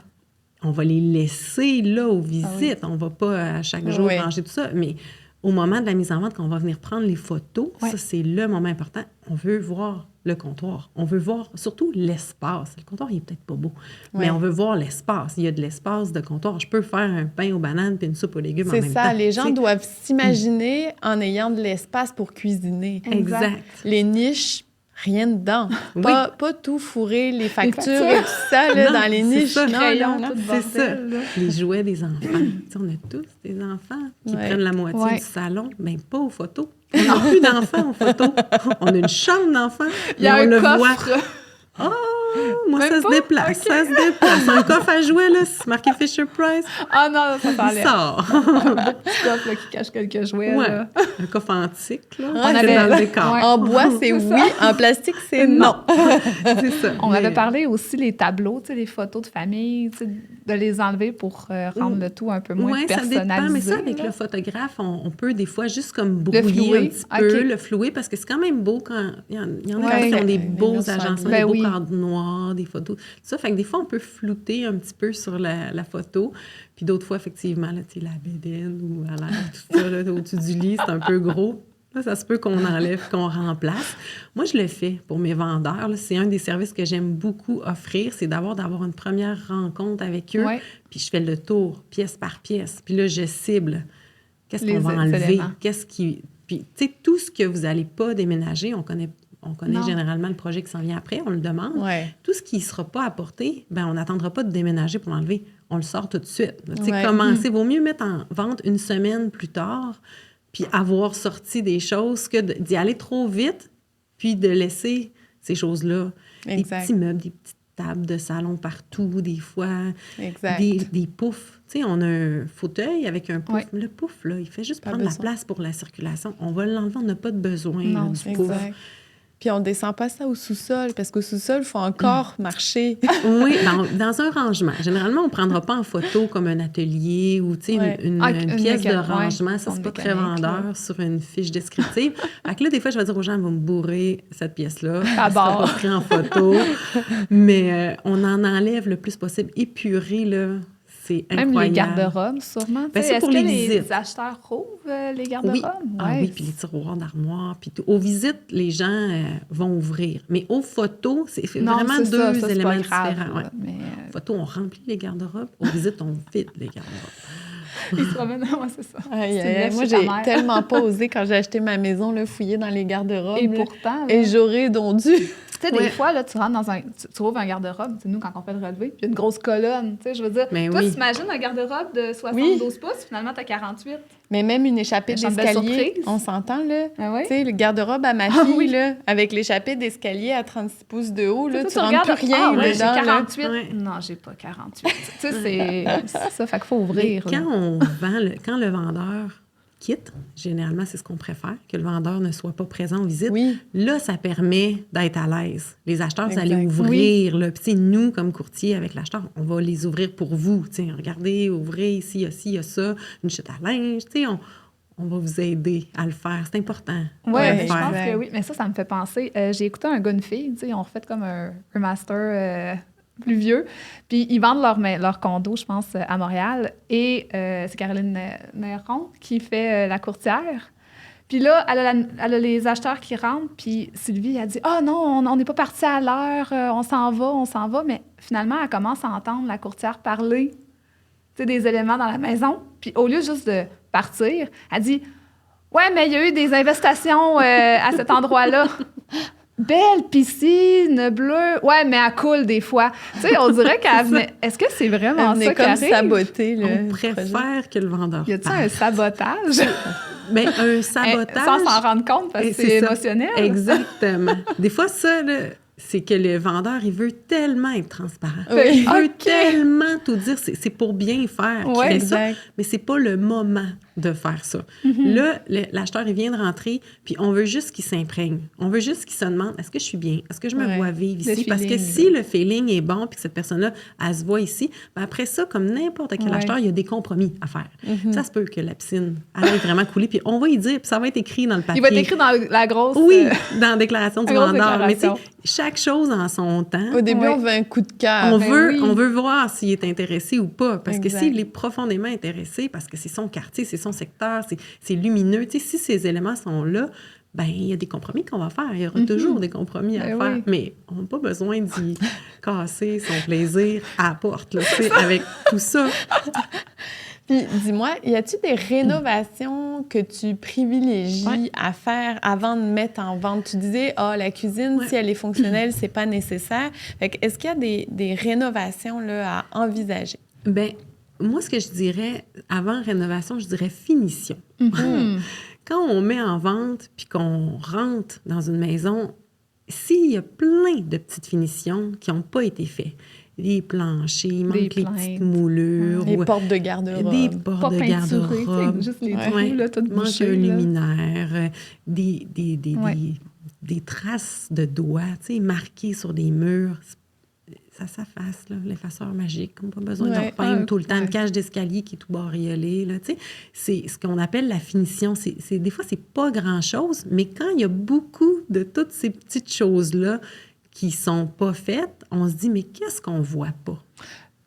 [SPEAKER 3] on va les laisser là aux visites. On va pas à chaque jour ranger tout ça. Mais au moment de la mise en vente, quand on va venir prendre les photos, ça, c'est le moment important. On veut voir le comptoir. On veut voir surtout l'espace. Le comptoir, il est peut-être pas beau, mais on veut voir l'espace. Il y a de l'espace de comptoir. Je peux faire un pain aux bananes puis une soupe aux légumes en même temps.
[SPEAKER 1] C'est ça. Les gens doivent s'imaginer en ayant de l'espace pour cuisiner.
[SPEAKER 3] Exact.
[SPEAKER 1] Les niches, rien dedans. Pas tout fourrer, les factures et tout ça là, dans les niches.
[SPEAKER 3] C'est ça. Les jouets des enfants. On a tous des enfants qui prennent la moitié du salon. Mais pas aux photos. On n'a plus d'enfants aux photos. On a une chambre d'enfants.
[SPEAKER 2] Il y a un coffre.
[SPEAKER 3] Moi, ça se déplace. Ça se déplace. Un coffre à jouets, là, c'est marqué Fisher-Price.
[SPEAKER 2] Ah non, ça s'enlève.
[SPEAKER 3] Il sort.
[SPEAKER 2] Un petit coffre là, qui cache quelques jouets. Là.
[SPEAKER 3] Un coffre antique, là.
[SPEAKER 1] On avait dans le décor. En bois, c'est oui. En plastique, c'est non.
[SPEAKER 3] C'est ça.
[SPEAKER 2] On avait parlé aussi les tableaux, les photos de famille, de les enlever pour rendre le tout un peu moins personnalisé.
[SPEAKER 3] Ça dépend, mais ça, avec le photographe, on peut des fois juste comme brouiller un petit peu, le flouer, parce que c'est quand même beau quand... Il y en a qui ont des beaux agencements, des beaux cadres noirs, des photos, tout ça. Fait que des fois, on peut flouter un petit peu sur la photo. Puis d'autres fois, effectivement, là, la bédaine ou à l'air, tout ça, là, au-dessus du lit, c'est un peu gros. Là, ça se peut qu'on enlève, qu'on remplace. Moi, je le fais pour mes vendeurs. Là, c'est un des services que j'aime beaucoup offrir, c'est d'avoir une première rencontre avec eux. Puis je fais le tour, pièce par pièce. Puis là, je cible. Qu'est-ce qu'on va enlever? Puis, tu sais, tout ce que vous n'allez pas déménager, on connaît généralement le projet qui s'en vient après, on le demande. Tout ce qui ne sera pas apporté, on n'attendra pas de déménager pour l'enlever. On le sort tout de suite. Commencer, vaut mieux mettre en vente une semaine plus tard, puis avoir sorti des choses que d'y aller trop vite, puis de laisser ces choses-là. Exact. Des petits meubles, des petites tables de salon partout, des fois. Exact. Des poufs. Tu sais, on a un fauteuil avec un pouf. Le pouf, là, il fait juste prendre la place pour la circulation. On va l'enlever, on n'a pas de besoin du pouf.
[SPEAKER 1] Puis on ne descend pas ça au sous-sol, parce qu'au sous-sol, il faut encore marcher.
[SPEAKER 3] Oui, dans un rangement. Généralement, on ne prendra pas en photo comme un atelier ou une pièce de rangement. Ça, c'est pas très vendeur sur une fiche descriptive. Fait que là, des fois, je vais dire aux gens, vous me bourrer cette pièce-là. Ça sera pas pris en photo. Mais on en enlève le plus possible. Épurer, là, c'est incroyable.
[SPEAKER 2] Même les garde-robes, sûrement.
[SPEAKER 3] C'est pour les visites.
[SPEAKER 2] Les acheteurs rouvrent les garde-robes?
[SPEAKER 3] Oui, puis les tiroirs d'armoire. Puis aux visites, les gens vont ouvrir. Mais aux photos, c'est vraiment deux éléments différents. Photos, on remplit les garde-robes. Aux visites, on vide les garde-robes.
[SPEAKER 2] Ils se promènent, c'est ça.
[SPEAKER 1] Moi, j'ai tellement pas osé quand j'ai acheté ma maison, là, fouiller dans les garde-robes.
[SPEAKER 2] Et pourtant...
[SPEAKER 1] Et j'aurais dondu...
[SPEAKER 2] Tu sais, des fois, là, tu rentres dans tu trouves un garde-robe, nous, quand on fait le relevé, puis il y a une grosse colonne, tu sais, je veux dire. Toi, t'imagines un garde-robe de 72 pouces, finalement, t'as 48.
[SPEAKER 1] Mais même une échappée d'escalier, on s'entend, là. Tu sais, le garde-robe à ma fille, là, avec l'échappée d'escalier à 36 pouces de haut, là, tu rentres plus rien dedans.
[SPEAKER 2] J'ai 48. Non, j'ai pas 48. Tu sais, c'est ça, fait qu'il faut ouvrir.
[SPEAKER 3] Quand on vend, quand le vendeur quitte, généralement, c'est ce qu'on préfère, que le vendeur ne soit pas présent aux visites. Là, ça permet d'être à l'aise. Les acheteurs, vous allez ouvrir. Puis nous, comme courtier avec l'acheteur, on va les ouvrir pour vous. T'sais, regardez, ouvrez, ici, il y a ci, il y a ça, une chute à linge. On va vous aider à le faire. C'est important.
[SPEAKER 2] Oui, je pense que oui. Mais ça me fait penser. J'ai écouté un gars, une fille, ils ont refait comme un master... plus vieux. Puis ils vendent leur condo, je pense, à Montréal. Et c'est Caroline Néron qui fait la courtière. Puis là, elle a les acheteurs qui rentrent. Puis Sylvie, elle dit « Ah non, on n'est pas parti à l'heure. On s'en va. » Mais finalement, elle commence à entendre la courtière parler des éléments dans la maison. Puis au lieu juste de partir, elle dit « Ouais, mais il y a eu des investigations à cet endroit-là. » Belle piscine bleue. Ouais, mais elle coule des fois. Tu sais, on dirait qu'elle venait... Est-ce que c'est vraiment ça qui arrive?
[SPEAKER 1] Saboter, là.
[SPEAKER 3] On préfère que le vendeur
[SPEAKER 2] Y a-t-il un sabotage?
[SPEAKER 3] Mais un sabotage...
[SPEAKER 2] Sans s'en rendre compte, parce que c'est émotionnel.
[SPEAKER 3] Exactement. Des fois, ça, là, c'est que le vendeur, il veut tellement être transparent. Il veut tellement tout dire. C'est pour bien faire qu'il fait ça, mais c'est pas le moment. de faire ça. Là, l'acheteur, il vient de rentrer, puis on veut juste qu'il s'imprègne. On veut juste qu'il se demande, est-ce que je suis bien? Est-ce que je me vois vivre ici? Parce que si le feeling est bon, puis que cette personne-là, elle se voit ici, ben après ça, comme n'importe quel acheteur, il y a des compromis à faire. Ça se peut que la piscine, elle ait vraiment coulé, puis on va y dire, puis ça va être écrit dans le papier.
[SPEAKER 2] Il va être écrit dans la grosse...
[SPEAKER 3] Oui, dans la déclaration du vendeur. Mais tu sais, chaque chose en son temps.
[SPEAKER 1] Au début, on veut un coup de cœur.
[SPEAKER 3] On veut voir s'il est intéressé ou pas. Parce que s'il est profondément intéressé, parce que c'est son quartier, c'est son secteur, c'est lumineux, tu sais, si ces éléments sont là, ben il y a des compromis qu'on va faire. Il y aura toujours des compromis à faire. Mais on n'a pas besoin d'y casser son plaisir à la porte, là, tu sais, avec tout ça.
[SPEAKER 1] Puis, dis-moi, y a-t-il des rénovations que tu privilégies à faire avant de mettre en vente? Tu disais, la cuisine, si elle est fonctionnelle, c'est pas nécessaire. Fait que, est-ce qu'il y a des rénovations là, à envisager?
[SPEAKER 3] Bien, moi, ce que je dirais, avant rénovation, je dirais finition. Quand on met en vente puis qu'on rentre dans une maison, s'il y a plein de petites finitions qui n'ont pas été faites, les planchers, il manque les petites moulures.
[SPEAKER 1] Les portes de garde-robe.
[SPEAKER 3] Des portes de garde-robe.
[SPEAKER 2] Juste les trous, là, tout bouché.
[SPEAKER 3] Un luminaire, des traces de doigts, tu sais, marquées sur des murs. Ça s'efface, là, l'effaceur magique. On n'a pas besoin de repeindre tout le temps. Une cage d'escalier qui est tout bariolée, là, tu sais. C'est ce qu'on appelle la finition. Des fois, c'est pas grand-chose, mais quand il y a beaucoup de toutes ces petites choses-là qui sont pas faites, on se dit, mais qu'est-ce qu'on voit pas?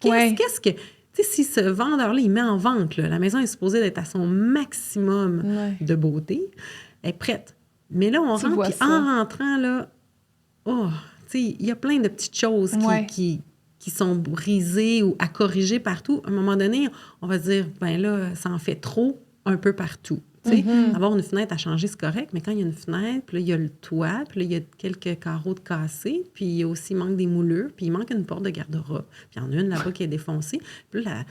[SPEAKER 3] Qu'est-ce que... Tu sais, si ce vendeur-là, il met en vente, là, la maison est supposée d'être à son maximum de beauté, elle est prête. Mais là, on rentre, puis en rentrant, là, tu sais, il y a plein de petites choses qui sont brisées ou à corriger partout. À un moment donné, on va se dire, ben là, ça en fait trop un peu partout. Avoir une fenêtre à changer, c'est correct, mais quand il y a une fenêtre, puis là, il y a le toit, puis là, il y a quelques carreaux de cassés, puis il y a aussi, il manque des moulures, puis il manque une porte de garde-robe. Puis il y en a une là-bas qui est défoncée. Puis là,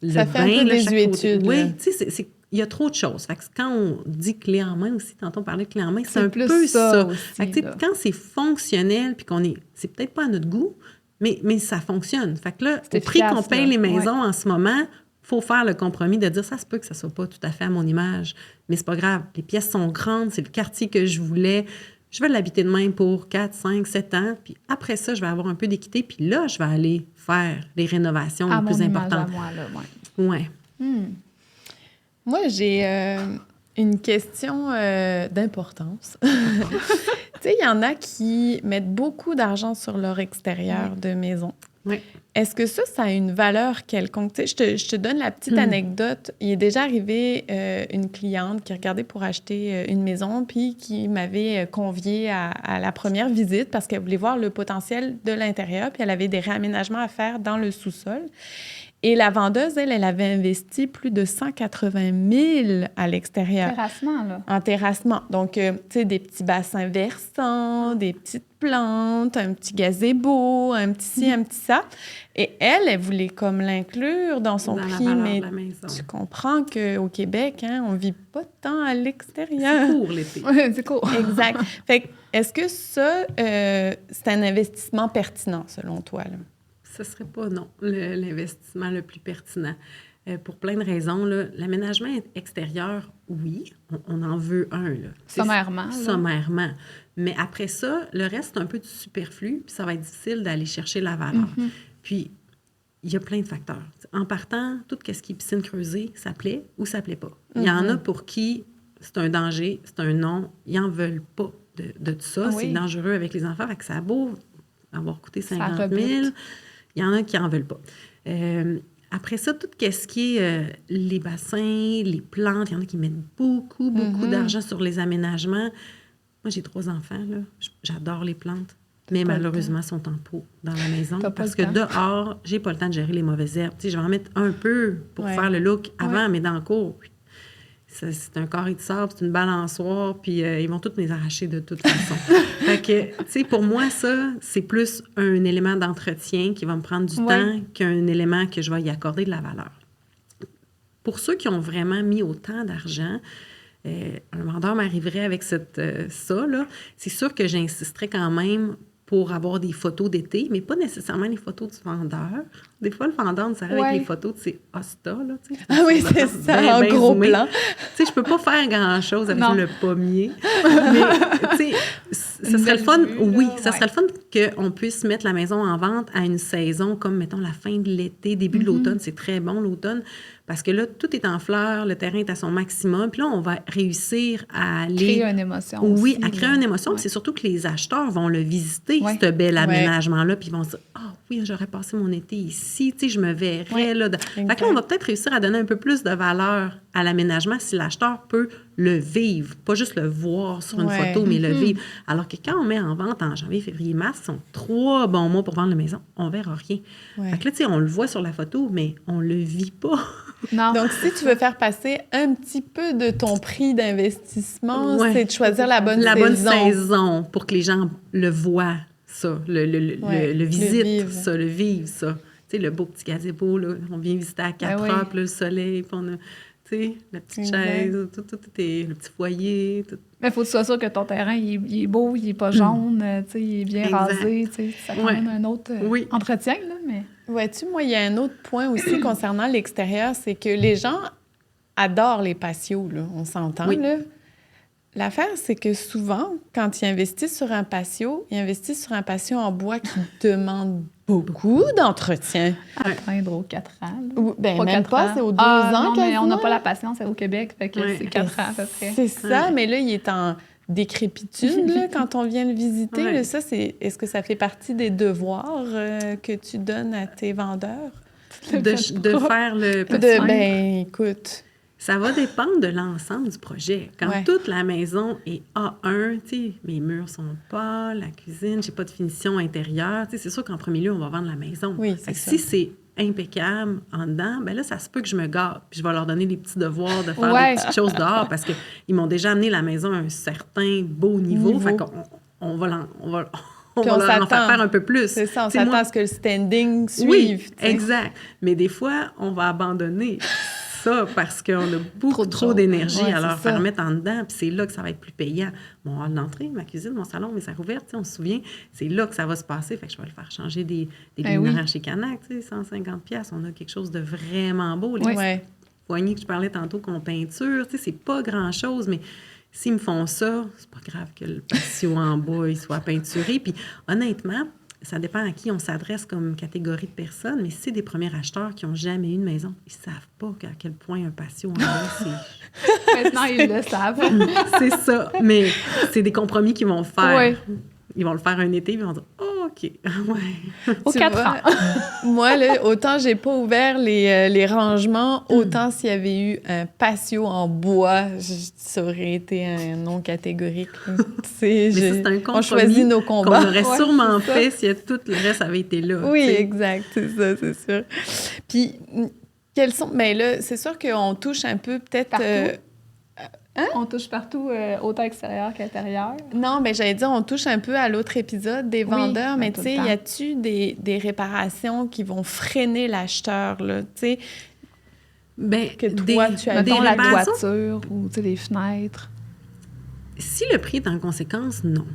[SPEAKER 1] ça fait un peu désuétude.
[SPEAKER 3] Oui, tu sais, il y a trop de choses. Fait que quand on dit clé en main aussi, tantôt on parlait de clé en main, c'est un peu ça.
[SPEAKER 2] Aussi,
[SPEAKER 3] fait que, quand c'est fonctionnel, puis c'est peut-être pas à notre goût, mais ça fonctionne. Fait que là, au prix qu'on paye les maisons en ce moment, il faut faire le compromis de dire, ça se peut que ça soit pas tout à fait à mon image, mais c'est pas grave. Les pièces sont grandes, c'est le quartier que je voulais. Je vais l'habiter de même pour 4, 5, 7 ans, puis après ça, je vais avoir un peu d'équité, puis là, je vais aller faire les rénovations les plus importantes.
[SPEAKER 1] Moi, j'ai une question d'importance. Tu sais, il y en a qui mettent beaucoup d'argent sur leur extérieur de maison. Est-ce que ça a une valeur quelconque? Tu sais, je te donne la petite anecdote. Il est déjà arrivé une cliente qui regardait pour acheter une maison puis qui m'avait conviée à la première visite parce qu'elle voulait voir le potentiel de l'intérieur puis elle avait des réaménagements à faire dans le sous-sol. Et la vendeuse, elle avait investi plus de 180 000 à l'extérieur.
[SPEAKER 2] Terrassement, là.
[SPEAKER 1] En terrassement. Donc, tu sais, des petits bassins versants, des petites plantes, un petit gazebo, un petit ci, un petit ça. Et elle voulait comme l'inclure dans son prix. Mais tu comprends qu'au Québec, on ne vit pas tant à l'extérieur.
[SPEAKER 3] C'est court, l'été.
[SPEAKER 2] Oui, c'est court.
[SPEAKER 1] Exact. Fait que, est-ce que ça, c'est un investissement pertinent, selon toi, là?
[SPEAKER 3] Ce ne serait pas, non, l'investissement le plus pertinent. Pour plein de raisons. L'aménagement extérieur, oui, on en veut un. Là.
[SPEAKER 2] Sommairement.
[SPEAKER 3] Sommairement. Mais après ça, le reste, c'est un peu du superflu, puis ça va être difficile d'aller chercher la valeur. Puis, il y a plein de facteurs. En partant, tout ce qui est piscine creusée, ça plaît ou ça plaît pas. Il y en a pour qui c'est un danger, c'est un non, ils n'en veulent pas de tout ça. C'est dangereux avec les enfants, fait que ça a beau avoir coûté 50 000. Il y en a qui n'en veulent pas. Après ça, tout ce qui est les bassins, les plantes, il y en a qui mettent beaucoup d'argent sur les aménagements. Moi, j'ai 3 enfants, là. J'adore les plantes, mais malheureusement, elles sont en pot dans la maison. Parce que dehors, j'ai pas le temps de gérer les mauvaises herbes. Tu sais, je vais en mettre un peu pour faire le look avant, mais dans le cours, c'est un carré de sable, c'est une balançoire, puis ils vont toutes les arracher de toute façon. Fait que, tu sais, pour moi, ça, c'est plus un élément d'entretien qui va me prendre du temps qu'un élément que je vais y accorder de la valeur. Pour ceux qui ont vraiment mis autant d'argent, un vendeur m'arriverait avec ça, là, c'est sûr que j'insisterais quand même pour avoir des photos d'été, mais pas nécessairement les photos du vendeur. Des fois, le vendeur nous arrive avec les photos de ses hostas, là, tu sais.
[SPEAKER 1] Ah oui, c'est ça, en gros plan.
[SPEAKER 3] Tu sais, je peux pas faire grand-chose avec le pommier. Mais, tu sais, ça serait le fun, ça serait le fun qu'on puisse mettre la maison en vente à une saison comme, mettons, la fin de l'été, début de l'automne. C'est très bon, l'automne, parce que là, tout est en fleurs, le terrain est à son maximum. Puis là, on va réussir à
[SPEAKER 2] créer une émotion
[SPEAKER 3] Oui,
[SPEAKER 2] aussi,
[SPEAKER 3] à créer une émotion. C'est surtout que les acheteurs vont le visiter, ce bel aménagement-là, puis ils vont se dire « Ah oui, j'aurais passé mon été ici, tu sais, je me verrais là. » Fait que là, on va peut-être réussir à donner un peu plus de valeur à l'aménagement si l'acheteur peut le vivre, pas juste le voir sur une photo, mais le vivre. Alors que quand on met en vente en janvier, février, mars, ce sont 3 bons mois pour vendre la maison, on verra rien. Fait que là, tu sais, on le voit sur la photo, mais on le vit pas.
[SPEAKER 1] Non. Donc, si tu veux faire passer un petit peu de ton prix d'investissement, c'est de choisir la bonne saison. La bonne saison
[SPEAKER 3] pour que les gens le voient, ça, le visitent, ça, le vivent, ça. Tu sais, le beau petit gazebo, là, on vient visiter à 4 heures, puis le soleil, puis on a, tu sais, la petite chaise, tout est, le petit foyer, tout.
[SPEAKER 2] Mais il faut que tu sois sûr que ton terrain, il est beau, il n'est pas jaune, tu sais, il est bien rasé, tu sais, ça demande un autre entretien, là, mais...
[SPEAKER 1] Vois-tu, moi, il y a un autre point aussi concernant l'extérieur, c'est que les gens adorent les patios, là, on s'entend, là. L'affaire, c'est que souvent, quand ils investissent sur un patio, ils investissent sur un patio en bois qui demande beaucoup d'entretien.
[SPEAKER 2] À atteindre aux 4 ans.
[SPEAKER 1] Bien, même pas, c'est aux 2 ans.
[SPEAKER 2] Non, mais on n'a pas la patience au Québec, fait que c'est 4 ans à peu près.
[SPEAKER 1] C'est ça, mais là, il est en décrépitude, là, quand on vient le visiter. Là, ça, est-ce que ça fait partie des devoirs que tu donnes à tes vendeurs?
[SPEAKER 3] De faire le patio?
[SPEAKER 1] Ben, écoute...
[SPEAKER 3] Ça va dépendre de l'ensemble du projet. Quand toute la maison est A1, tu sais, mes murs sont pas, la cuisine, j'ai pas de finition intérieure, tu sais, c'est sûr qu'en premier lieu, on va vendre la maison.
[SPEAKER 1] Oui, c'est ça.
[SPEAKER 3] Si c'est impeccable en dedans, ben là, ça se peut que je me gâte. Puis je vais leur donner des petits devoirs de faire des petites choses dehors parce qu'ils m'ont déjà amené la maison à un certain beau niveau. Fait qu'on va en faire un peu plus.
[SPEAKER 1] C'est ça, on s'attend à ce que le standing suive.
[SPEAKER 3] Oui, exact. Mais des fois, on va abandonner ça parce qu'on a beaucoup trop d'énergie à leur faire mettre en dedans, puis c'est là que ça va être plus payant. Mon hall d'entrée, ma cuisine, mon salon, mes serres ouvertes, on se souvient, c'est là que ça va se passer. Fait que je vais le faire changer des luminaires chez Canac, 150$. On a quelque chose de vraiment beau. Les poignées que je parlais tantôt qu'on peinture, c'est pas grand-chose, mais s'ils me font ça, c'est pas grave que le patio en bas il soit peinturé. Puis honnêtement, ça dépend à qui on s'adresse comme catégorie de personnes, mais si c'est des premiers acheteurs qui n'ont jamais eu une maison, ils ne savent pas à quel point un patio en bas, c'est...
[SPEAKER 2] Maintenant, ils le savent.
[SPEAKER 3] C'est ça, mais c'est des compromis qu'ils vont faire. Ils vont le faire un été, ils vont dire « Oh, OK,
[SPEAKER 2] Aux 4 ans. »
[SPEAKER 1] Moi, là, autant j'ai pas ouvert les rangements, autant s'il y avait eu un patio en bois, ça aurait été un non catégorique.
[SPEAKER 3] Mais c'est un compromis
[SPEAKER 1] on choisit nos combats.
[SPEAKER 3] qu'on aurait sûrement fait si tout le reste avait été là.
[SPEAKER 1] Oui, exact, c'est ça, c'est sûr. Puis, quels sont... Bien là, c'est sûr qu'on touche un peu peut-être...
[SPEAKER 2] On touche partout, autant extérieur qu'intérieur.
[SPEAKER 1] Non, mais j'allais dire, on touche un peu à l'autre épisode des vendeurs, mais tu sais, y a-tu des réparations qui vont freiner l'acheteur, là, tu sais?
[SPEAKER 3] Bien,
[SPEAKER 1] que toi, tu as
[SPEAKER 2] mettons la toiture ou, tu sais, les fenêtres.
[SPEAKER 3] Si le prix est en conséquence, non.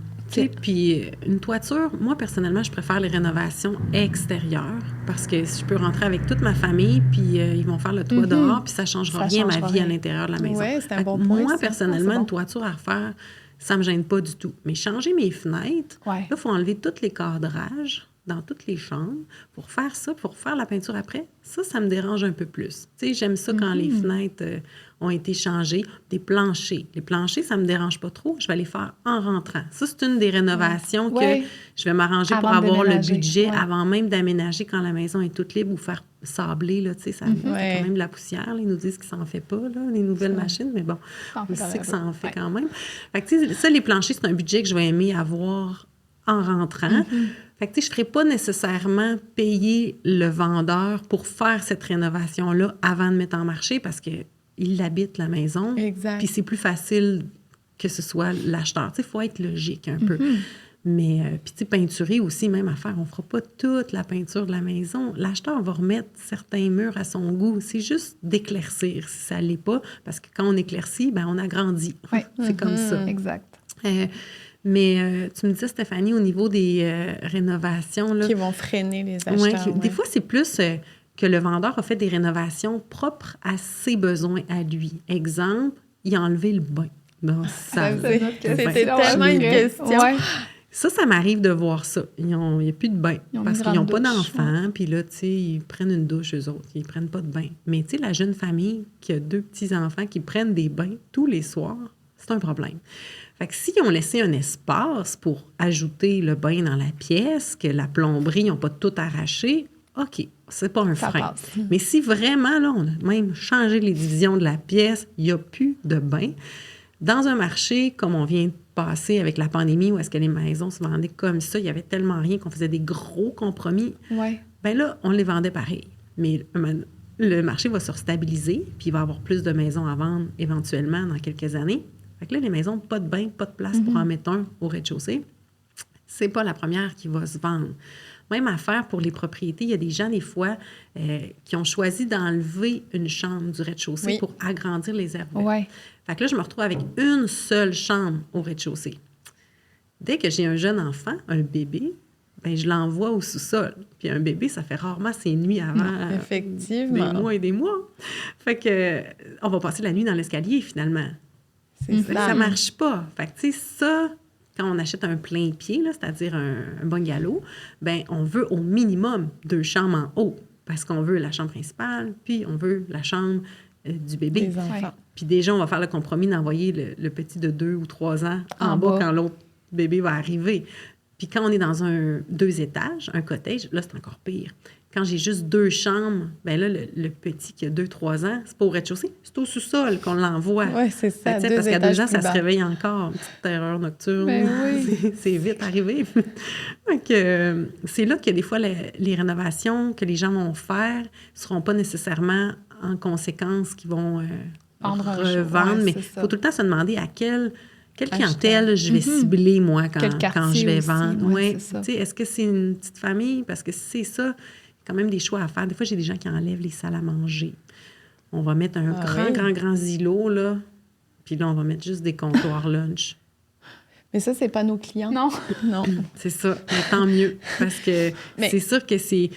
[SPEAKER 3] Puis une toiture, moi, personnellement, je préfère les rénovations extérieures parce que si je peux rentrer avec toute ma famille, puis ils vont faire le toit dehors, puis ça ne changera rien à ma vie à l'intérieur de la maison.
[SPEAKER 1] Oui, c'est un bon point.
[SPEAKER 3] Moi, personnellement, une toiture à refaire, ça ne me gêne pas du tout. Mais changer mes fenêtres, là, il faut enlever tous les cadrages dans toutes les chambres pour faire ça, pour faire la peinture après. Ça me dérange un peu plus. Tu sais, j'aime ça quand les fenêtres ont été changées. Des planchers. Les planchers, ça me dérange pas trop. Je vais les faire en rentrant. Ça, c'est une des rénovations que je vais m'arranger pour avoir le budget avant même d'aménager quand la maison est toute libre ou faire sabler, là, tu sais, ça fait quand même de la poussière. Là. Ils nous disent que ça en fait pas, là, les nouvelles machines, mais bon, on sait que ça en fait quand même. Fait que, tu sais, ça, les planchers, c'est un budget que je vais aimer avoir en rentrant. Fait que, tu sais, je ne ferais pas nécessairement payer le vendeur pour faire cette rénovation-là avant de mettre en marché parce qu'il habite la maison.
[SPEAKER 1] Exact.
[SPEAKER 3] Puis c'est plus facile que ce soit l'acheteur. Tu sais, il faut être logique un peu. Mais, puis, tu sais, peinturer aussi, même affaire, on ne fera pas toute la peinture de la maison. L'acheteur va remettre certains murs à son goût. C'est juste d'éclaircir si ça ne l'est pas. Parce que quand on éclaircit, bien, on agrandit.
[SPEAKER 2] Ouais.
[SPEAKER 3] C'est comme ça.
[SPEAKER 2] Exact.
[SPEAKER 3] Mais tu me disais, Stéphanie, au niveau des rénovations... Là,
[SPEAKER 1] qui vont freiner les acheteurs.
[SPEAKER 3] Des fois, c'est plus que le vendeur a fait des rénovations propres à ses besoins à lui. Exemple, il a enlevé le bain dans sa salle.
[SPEAKER 1] C'était tellement une question. Ouais.
[SPEAKER 3] Ça m'arrive de voir ça. Il n'y a plus de bain parce qu'ils n'ont pas d'enfants. Puis là, tu sais, ils prennent une douche, eux autres. Ils ne prennent pas de bain. Mais tu sais, la jeune famille qui a 2 petits-enfants qui prennent des bains tous les soirs, c'est un problème. Fait que s'ils ont laissé un espace pour ajouter le bain dans la pièce, que la plomberie, ils n'ont pas tout arraché, OK, c'est pas un frein. Mais si vraiment, là, on a même changé les divisions de la pièce, il n'y a plus de bain, dans un marché comme on vient de passer avec la pandémie, où est-ce que les maisons se vendaient comme ça, il y avait tellement rien qu'on faisait des gros compromis, bien là, on les vendait pareil. Mais le marché va se stabiliser, puis il va y avoir plus de maisons à vendre éventuellement dans quelques années. Fait que là, les maisons, pas de bain, pas de place pour en mettre un au rez-de-chaussée. C'est pas la première qui va se vendre. Même affaire pour les propriétés, il y a des gens, des fois, qui ont choisi d'enlever une chambre du rez-de-chaussée pour agrandir les aires vertes. Fait que là, je me retrouve avec une seule chambre au rez-de-chaussée. Dès que j'ai un jeune enfant, un bébé, bien, je l'envoie au sous-sol. Puis un bébé, ça fait rarement ses nuits avant.
[SPEAKER 1] Effectivement.
[SPEAKER 3] Des mois et des mois. Fait que on va passer la nuit dans l'escalier, finalement. Ça marche pas. Fait que, tu sais, ça, quand on achète un plein pied, là, c'est-à-dire un bungalow, bien, on veut au minimum 2 chambres en haut. Parce qu'on veut la chambre principale, puis on veut la chambre du bébé.
[SPEAKER 1] Des enfants.
[SPEAKER 3] Puis déjà, on va faire le compromis d'envoyer le petit de 2 ou 3 ans en bas quand l'autre bébé va arriver. Puis quand on est dans 2 étages, un cottage, là, c'est encore pire. Quand j'ai juste 2 chambres, bien là, le petit qui a 2-3 ans, c'est pas au rez-de-chaussée, c'est au sous-sol qu'on l'envoie.
[SPEAKER 1] Oui, c'est ça.
[SPEAKER 3] Parce qu'à 2 ans, ça se réveille encore. Une petite terreur nocturne.
[SPEAKER 1] Ben oui.
[SPEAKER 3] C'est vite arrivé. Donc, c'est là que des fois, les rénovations que les gens vont faire ne seront pas nécessairement en conséquence qu'ils vont revendre. Mais il faut tout le temps se demander à quelle clientèle je vais cibler, moi, quand je vais vendre. Oui, est-ce que c'est une petite famille? Parce que si c'est ça, il y a quand même des choix à faire. Des fois, j'ai des gens qui enlèvent les salles à manger. On va mettre un grand îlot, là. Puis là, on va mettre juste des comptoirs lunch.
[SPEAKER 1] Mais ça, c'est pas nos clients.
[SPEAKER 2] Non.
[SPEAKER 3] C'est ça. Mais tant mieux. Parce que c'est sûr que c'est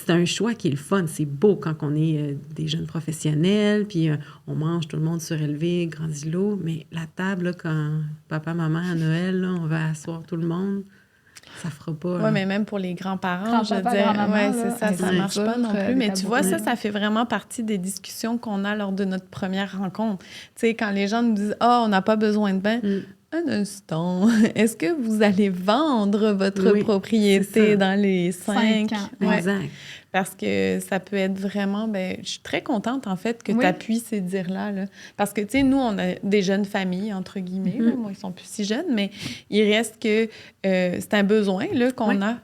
[SPEAKER 3] un choix qui est le fun. C'est beau quand on est des jeunes professionnels, puis on mange tout le monde surélevé, grands îlots. Mais la table, là, quand papa, maman, à Noël, là, on va asseoir tout le monde, ça fera pas.
[SPEAKER 1] Oui, mais même pour les grands-parents, je veux dire, c'est ça, ça marche pas non plus. Mais tu vois, ça fait vraiment partie des discussions qu'on a lors de notre première rencontre. Tu sais, quand les gens nous disent « Ah, on n'a pas besoin de bain », un instant, est-ce que vous allez vendre votre propriété dans les 5
[SPEAKER 2] ans?
[SPEAKER 3] Exact.
[SPEAKER 1] Parce que ça peut être vraiment... je suis très contente, en fait, que tu appuies ces dires-là. Là. Parce que, tu sais, nous, on a des jeunes familles, entre guillemets. Là. Moi, ils sont plus si jeunes, mais il reste que c'est un besoin là, qu'on a.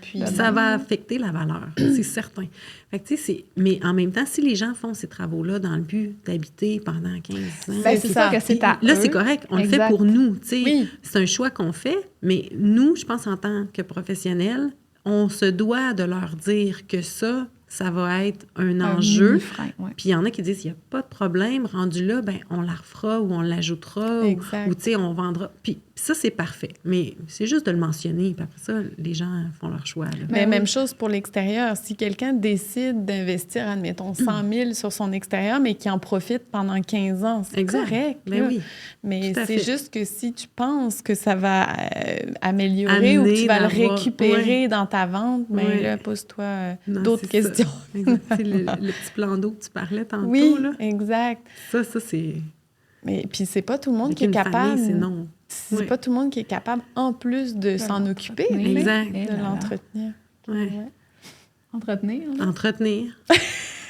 [SPEAKER 1] Puis,
[SPEAKER 3] ça va affecter la valeur, c'est certain. Fait que, tu sais, mais en même temps, si les gens font ces travaux-là dans le but d'habiter pendant 15 ans...
[SPEAKER 2] c'est ça que c'est à
[SPEAKER 3] là,
[SPEAKER 2] eux.
[SPEAKER 3] C'est correct. On le fait pour nous, tu sais. Oui. C'est un choix qu'on fait, mais nous, je pense, en tant que professionnels, on se doit de leur dire que ça va être un enjeu. Puis il y en a qui disent, il n'y a pas de problème, rendu là, ben on la refera ou on l'ajoutera ou tu sais, on vendra. Puis ça, c'est parfait. Mais c'est juste de le mentionner. Puis après ça, les gens font leur choix. Là.
[SPEAKER 1] Mais même chose pour l'extérieur. Si quelqu'un décide d'investir, admettons, 100 000 sur son extérieur, mais qui en profite pendant 15 ans, c'est correct.
[SPEAKER 3] Ben oui.
[SPEAKER 1] Mais c'est juste que si tu penses que ça va améliorer ou que tu vas le récupérer dans ta vente, bien là, pose-toi d'autres questions.
[SPEAKER 3] C'est le petit plan d'eau que tu parlais tantôt.
[SPEAKER 1] Oui,
[SPEAKER 3] là.
[SPEAKER 1] exact.
[SPEAKER 3] Ça, c'est...
[SPEAKER 1] Mais puis c'est pas tout le monde qui est capable... C'est pas tout le monde qui est capable, en plus de s'en occuper, de l'entretenir.
[SPEAKER 3] Entretenir.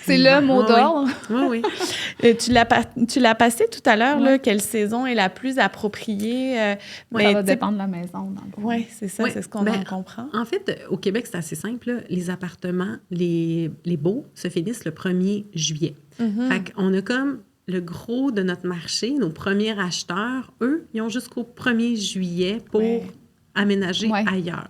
[SPEAKER 2] C'est le mot d'ordre.
[SPEAKER 3] Oui.
[SPEAKER 1] Tu l'as passé tout à l'heure, là, quelle saison est la plus appropriée?
[SPEAKER 2] Ça va dépendre de la maison.
[SPEAKER 1] Oui, c'est ça, c'est ce qu'on en comprend.
[SPEAKER 3] En fait, au Québec, c'est assez simple. Là. Les appartements, les baux, se finissent le 1er juillet. Fait qu'on a comme le gros de notre marché, nos premiers acheteurs, eux, ils ont jusqu'au 1er juillet pour aménager ailleurs.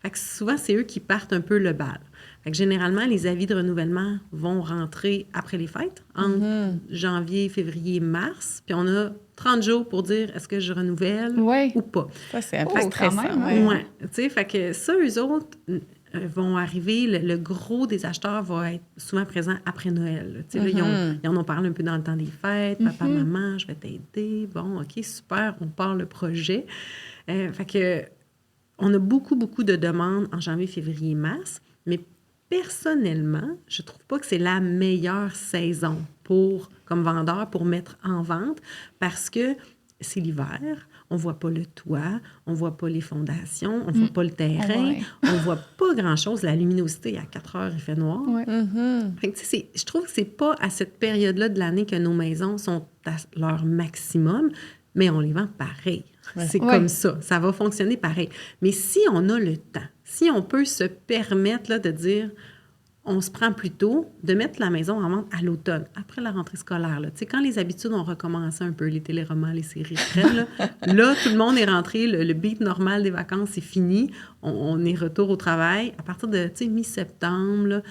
[SPEAKER 3] Fait que souvent, c'est eux qui partent un peu le bal. Fait que généralement, les avis de renouvellement vont rentrer après les fêtes, entre janvier, février, mars. Puis on a 30 jours pour dire est-ce que je renouvelle ou pas.
[SPEAKER 1] Ça, c'est un peu stressant.
[SPEAKER 3] Ouais. Tu sais, fait que ça, eux autres vont arriver, le gros des acheteurs va être souvent présent après Noël. Tu sais, là, ils en ont parlé un peu dans le temps des fêtes. Papa, maman, je vais t'aider. Bon, OK, super, on part le projet. Fait que on a beaucoup, beaucoup de demandes en janvier, février, mars, mais personnellement, je trouve pas que c'est la meilleure saison comme vendeur pour mettre en vente parce que c'est l'hiver, on voit pas le toit, on voit pas les fondations, on voit pas le terrain, on voit pas grand-chose. La luminosité, à 4 heures, il fait noir. Fait que, je trouve que c'est pas à cette période-là de l'année que nos maisons sont à leur maximum, mais on les vend pareil. C'est comme ça. Ça va fonctionner pareil. Mais si on a le temps, si on peut se permettre là, de dire, on se prend plus tôt, de mettre la maison en vente à l'automne, après la rentrée scolaire. Là. Tu sais, quand les habitudes ont recommencé un peu, les téléromans, les séries, là, tout le monde est rentré, le beat normal des vacances, c'est fini. On est retour au travail. À partir de mi-septembre, là,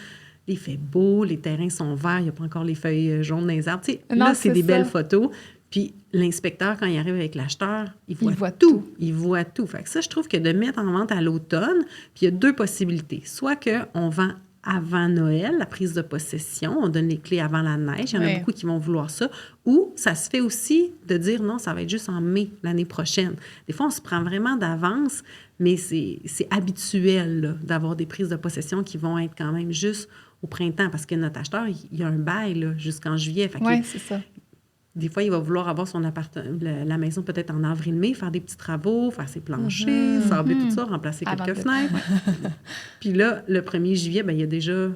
[SPEAKER 3] il fait beau, les terrains sont verts, il n'y a pas encore les feuilles jaunes dans les arbres. Tu sais, là, c'est des belles photos. Puis l'inspecteur, quand il arrive avec l'acheteur, il voit tout. Il voit tout. Fait que ça, je trouve que de mettre en vente à l'automne, puis il y a 2 possibilités. Soit qu'on vend avant Noël, la prise de possession, on donne les clés avant la neige, il y en a beaucoup qui vont vouloir ça, ou ça se fait aussi de dire non, ça va être juste en mai l'année prochaine. Des fois, on se prend vraiment d'avance, mais c'est habituel là, d'avoir des prises de possession qui vont être quand même juste au printemps, parce que notre acheteur, il y a un bail là, jusqu'en juillet.
[SPEAKER 2] Oui, c'est ça.
[SPEAKER 3] Des fois, il va vouloir avoir son la maison peut-être en avril-mai, faire des petits travaux, faire ses planchers, sabler tout ça, remplacer quelques fenêtres. Puis là, le 1er juillet, bien, il a déjà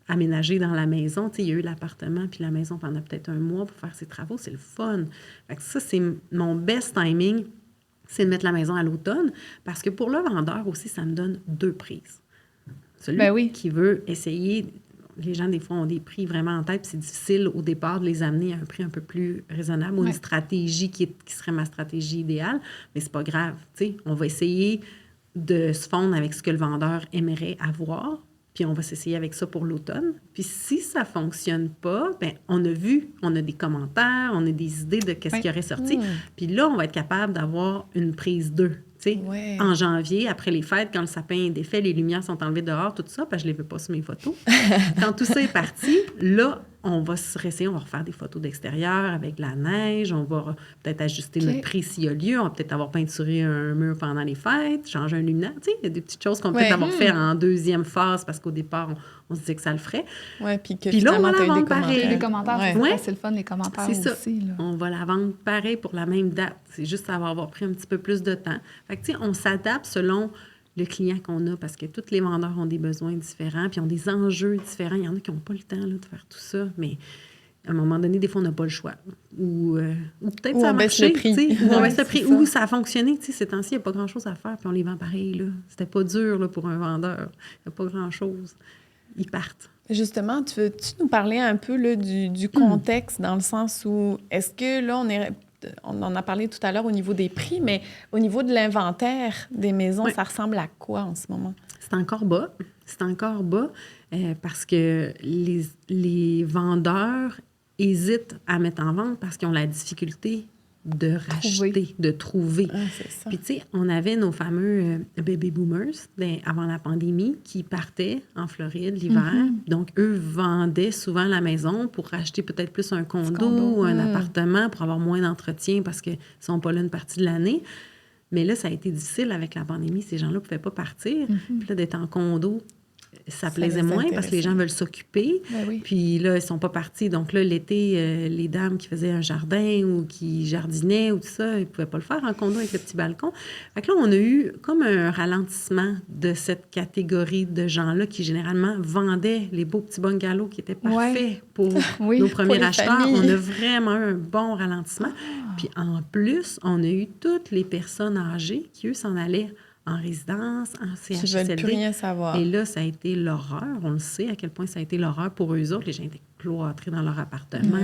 [SPEAKER 3] aménagé dans la maison. Tu sais, il y a eu l'appartement puis la maison pendant peut-être 1 mois pour faire ses travaux. C'est le fun. Fait que ça, c'est mon best timing, c'est de mettre la maison à l'automne. Parce que pour le vendeur aussi, ça me donne 2 prises. Celui qui veut essayer... Les gens, des fois, ont des prix vraiment en tête, puis c'est difficile au départ de les amener à un prix un peu plus raisonnable ou une stratégie qui serait ma stratégie idéale, mais c'est pas grave, tu sais. On va essayer de se fondre avec ce que le vendeur aimerait avoir, puis on va s'essayer avec ça pour l'automne. Puis si ça fonctionne pas, bien, on a des commentaires, on a des idées de qu'est-ce qui aurait sorti, puis là, on va être capable d'avoir une prise 2. Tu sais, en janvier, après les fêtes, quand le sapin est défait, les lumières sont enlevées dehors, tout ça, parce que je ne les veux pas sur mes photos. Quand tout ça est parti, là, on va se réessayer, on va refaire des photos d'extérieur avec de la neige, on va peut-être ajuster notre prix s'il y a lieu, on va peut-être avoir peinturé un mur pendant les fêtes, changer un luminaire, tu sais, il y a des petites choses qu'on peut peut-être avoir fait en 2e phase, parce qu'au départ, on se disait que ça le ferait.
[SPEAKER 1] Oui, puis
[SPEAKER 3] là, on va la vendre pareil.
[SPEAKER 2] Les commentaires, c'est le fun, les commentaires
[SPEAKER 3] c'est ça.
[SPEAKER 2] aussi. Là.
[SPEAKER 3] On va la vendre pareil pour la même date. C'est juste ça va avoir pris un petit peu plus de temps. Fait que, tu sais, on s'adapte selon le client qu'on a, parce que tous les vendeurs ont des besoins différents, puis ont des enjeux différents. Il y en a qui n'ont pas le temps là, de faire tout ça, mais à un moment donné, des fois, on n'a pas le choix. Ou peut-être ça a marché, ou on baisse le prix, ou ça a fonctionné. Ces temps-ci, il n'y a pas grand-chose à faire, puis on les vend pareil. Là. C'était pas dur là, pour un vendeur. Il n'y a pas grand-chose. Ils partent.
[SPEAKER 1] Justement, tu veux-tu nous parler un peu là, du contexte, dans le sens où, est-ce que là, on en a parlé tout à l'heure au niveau des prix, mais au niveau de l'inventaire des maisons, ça ressemble à quoi en ce moment?
[SPEAKER 3] C'est encore bas. C'est encore bas parce que les vendeurs hésitent à mettre en vente parce qu'ils ont la difficulté de racheter, de trouver.
[SPEAKER 1] Ah, c'est ça.
[SPEAKER 3] Puis, tu sais, on avait nos fameux baby boomers avant la pandémie qui partaient en Floride l'hiver. Donc, eux vendaient souvent la maison pour racheter peut-être plus un condo ou un appartement pour avoir moins d'entretien parce qu'ils ne sont pas là une partie de l'année. Mais là, ça a été difficile avec la pandémie. Ces gens-là ne pouvaient pas partir. Puis là, d'être en condo, ça plaisait moins parce que les gens veulent s'occuper.
[SPEAKER 2] Ben oui.
[SPEAKER 3] Puis là, ils ne sont pas partis. Donc là, l'été, les dames qui faisaient un jardin ou qui jardinaient ou tout ça, ils ne pouvaient pas le faire en condo avec le petit balcon. Fait que là, on a eu comme un ralentissement de cette catégorie de gens-là qui, généralement, vendaient les beaux petits bungalows qui étaient parfaits pour nos premiers acheteurs. On a vraiment eu un bon ralentissement. Puis en plus, on a eu toutes les personnes âgées qui, eux, s'en allaient en résidence, en CHSLD.
[SPEAKER 1] Ils ne veulent plus rien savoir.
[SPEAKER 3] Et là, ça a été l'horreur. On le sait à quel point ça a été l'horreur pour eux autres. Les gens étaient cloîtrés dans leur appartement,